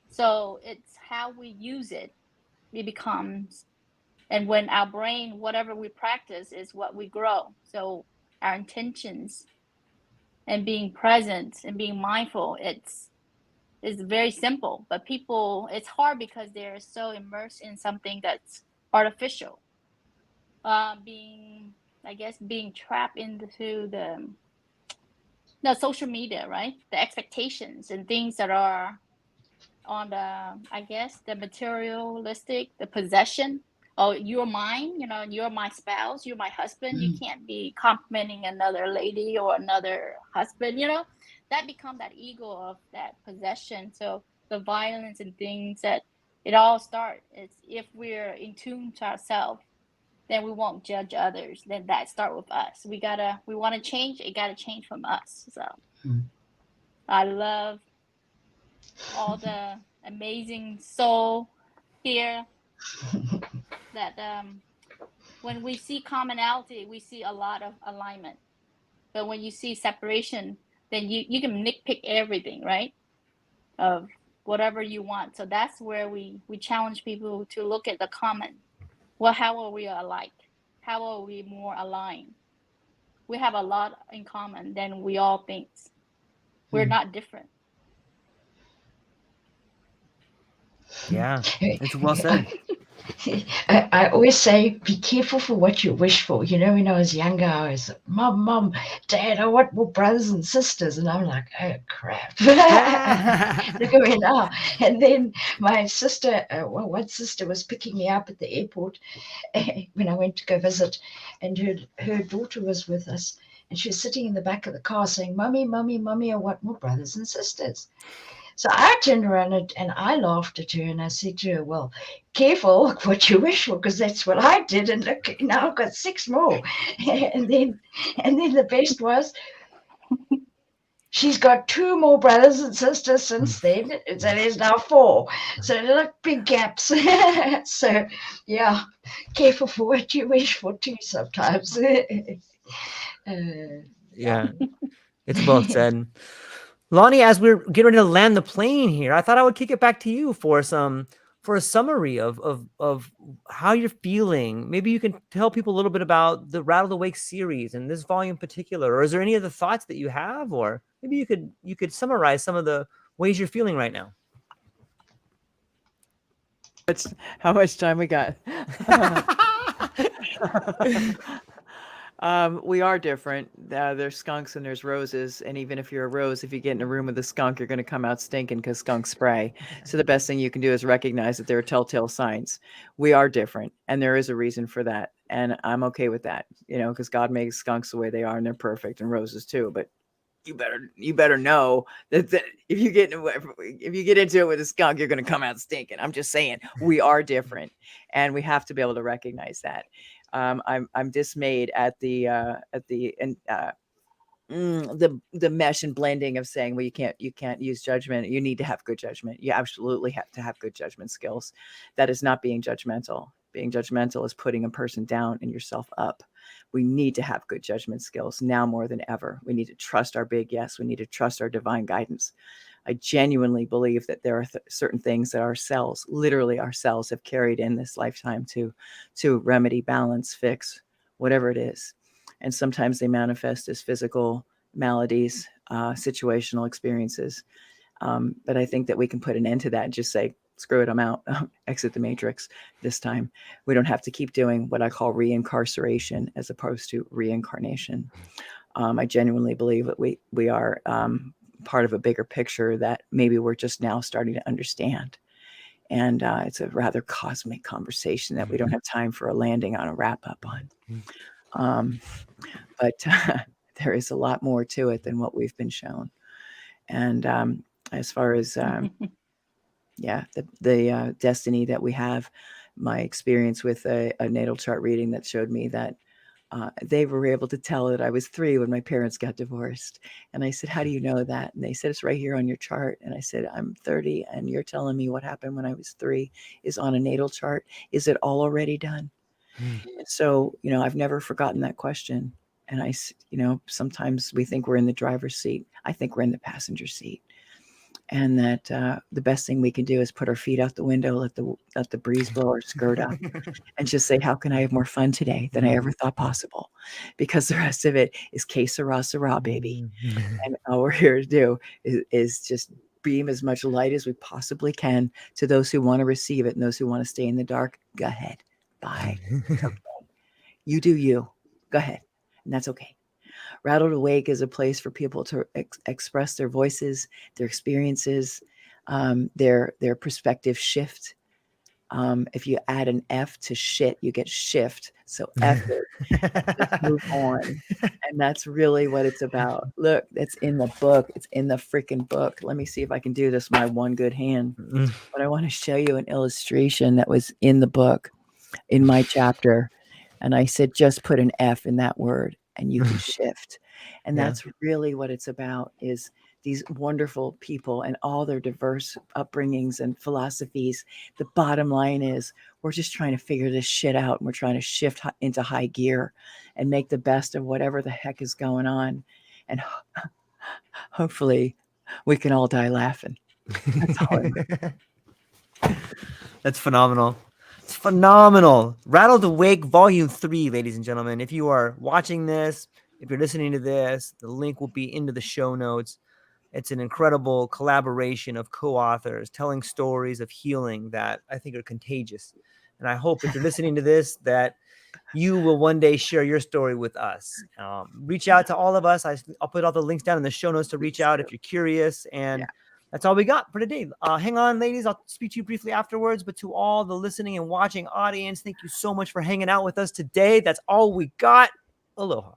So it's how we use it, it becomes. And when our brain, whatever we practice is what we grow. So our intentions and being present and being mindful, it's very simple, but people, it's hard because they're so immersed in something that's artificial. Being trapped into the social media, right? The expectations and things that are on the materialistic, the possession. Oh, you're mine, you're my spouse, you're my husband. You can't be complimenting another lady or another husband, that become that ego of that possession. So the violence and things that it all start, it's if we're in tune to ourselves, then we won't judge others. Then that start with us. We want to change, it got to change from us. So I love all the amazing soul here that when we see commonality, we see a lot of alignment. But when you see separation, then you can nitpick everything, right? Of whatever you want. So that's where we challenge people to look at the common. Well, how are we alike? How are we more aligned? We have a lot in common than we all think. We're not different. Yeah, it's well said. I always say, be careful for what you wish for. When I was younger, I was, Mom, Dad, I want more brothers and sisters. And I'm like, oh, crap. Look at me now. And then my sister, one sister was picking me up at the airport when I went to go visit. And her daughter was with us. And she was sitting in the back of the car saying, Mommy, I want more brothers and sisters. So I turned around and I laughed at her and I said to her, well, careful what you wish for, because that's what I did. And look, now I've got 6 more. and then the best was she's got 2 more brothers and sisters since then. So there's now 4. So look, big gaps. So yeah, careful for what you wish for too sometimes. Yeah, it's well said. Lonnee, as we're getting ready to land the plane here, I thought I would kick it back to you for a summary of how you're feeling. Maybe you can tell people a little bit about the Rattled Awake series and this volume in particular, or is there any other thoughts that you have, or maybe you could summarize some of the ways you're feeling right now. How much time we got? We are different. There's skunks and there's roses. And even if you're a rose, if you get in a room with a skunk, you're going to come out stinking because skunks spray. So the best thing you can do is recognize that there are telltale signs. We are different. And there is a reason for that. And I'm okay with that, because God makes skunks the way they are and they're perfect, and roses too. But you better know that if you get into it with a skunk, you're going to come out stinking. I'm just saying, we are different, and we have to be able to recognize that. I'm dismayed at the mesh and blending of saying, well, you can't use judgment. You need to have good judgment. You absolutely have to have good judgment skills. That is not being judgmental. Being judgmental is putting a person down and yourself up. We need to have good judgment skills now more than ever. We need to trust our big yes. We need to trust our divine guidance. I genuinely believe that there are certain things that our cells, literally our cells, have carried in this lifetime to remedy, balance, fix, whatever it is. And sometimes they manifest as physical maladies, situational experiences. But I think that we can put an end to that and just say, screw it, I'm out, exit the matrix this time. We don't have to keep doing what I call reincarceration as opposed to reincarnation. I genuinely believe that we are part of a bigger picture that maybe we're just now starting to understand. And it's a rather cosmic conversation that we don't have time for a landing on, a wrap up on. But there is a lot more to it than what we've been shown. And as far as the destiny that we have, my experience with a natal chart reading that showed me that they were able to tell that I was 3 when my parents got divorced. And I said, how do you know that? And they said, it's right here on your chart. And I said, I'm 30 and you're telling me what happened when I was 3 is on a natal chart. Is it all already done? And so, I've never forgotten that question. And sometimes we think we're in the driver's seat. I think we're in the passenger seat. And that the best thing we can do is put our feet out the window, let the breeze blow our skirt up, and just say, how can I have more fun today than I ever thought possible? Because the rest of it is que sera, sera, baby. And all we're here to do is just beam as much light as we possibly can to those who want to receive it, and those who want to stay in the dark, go ahead. Bye. It's okay. You do you. Go ahead. And that's okay. Rattled Awake is a place for people to express their voices, their experiences, their perspective shift. If you add an F to shit, you get shift. So F it. Just move on. And that's really what it's about. Look, it's in the book. It's in the freaking book. Let me see if I can do this with my one good hand. But I want to show you an illustration that was in the book, in my chapter. And I said, just put an F in that word and you can shift. And that's really what it's about, is these wonderful people and all their diverse upbringings and philosophies. The bottom line is we're just trying to figure this shit out, and we're trying to shift into high gear and make the best of whatever the heck is going on. And hopefully we can all die laughing. That's all. That's phenomenal. It's phenomenal. Rattled Awake Volume 3, ladies and gentlemen. If you are watching this, if you're listening to this, the link will be into the show notes. It's an incredible collaboration of co-authors telling stories of healing that I think are contagious. And I hope if you're listening to this, that you will one day share your story with us. Reach out to all of us. I'll put all the links down in the show notes to reach out if you're curious. And that's all we got for today. Hang on, ladies. I'll speak to you briefly afterwards. But to all the listening and watching audience, thank you so much for hanging out with us today. That's all we got. Aloha.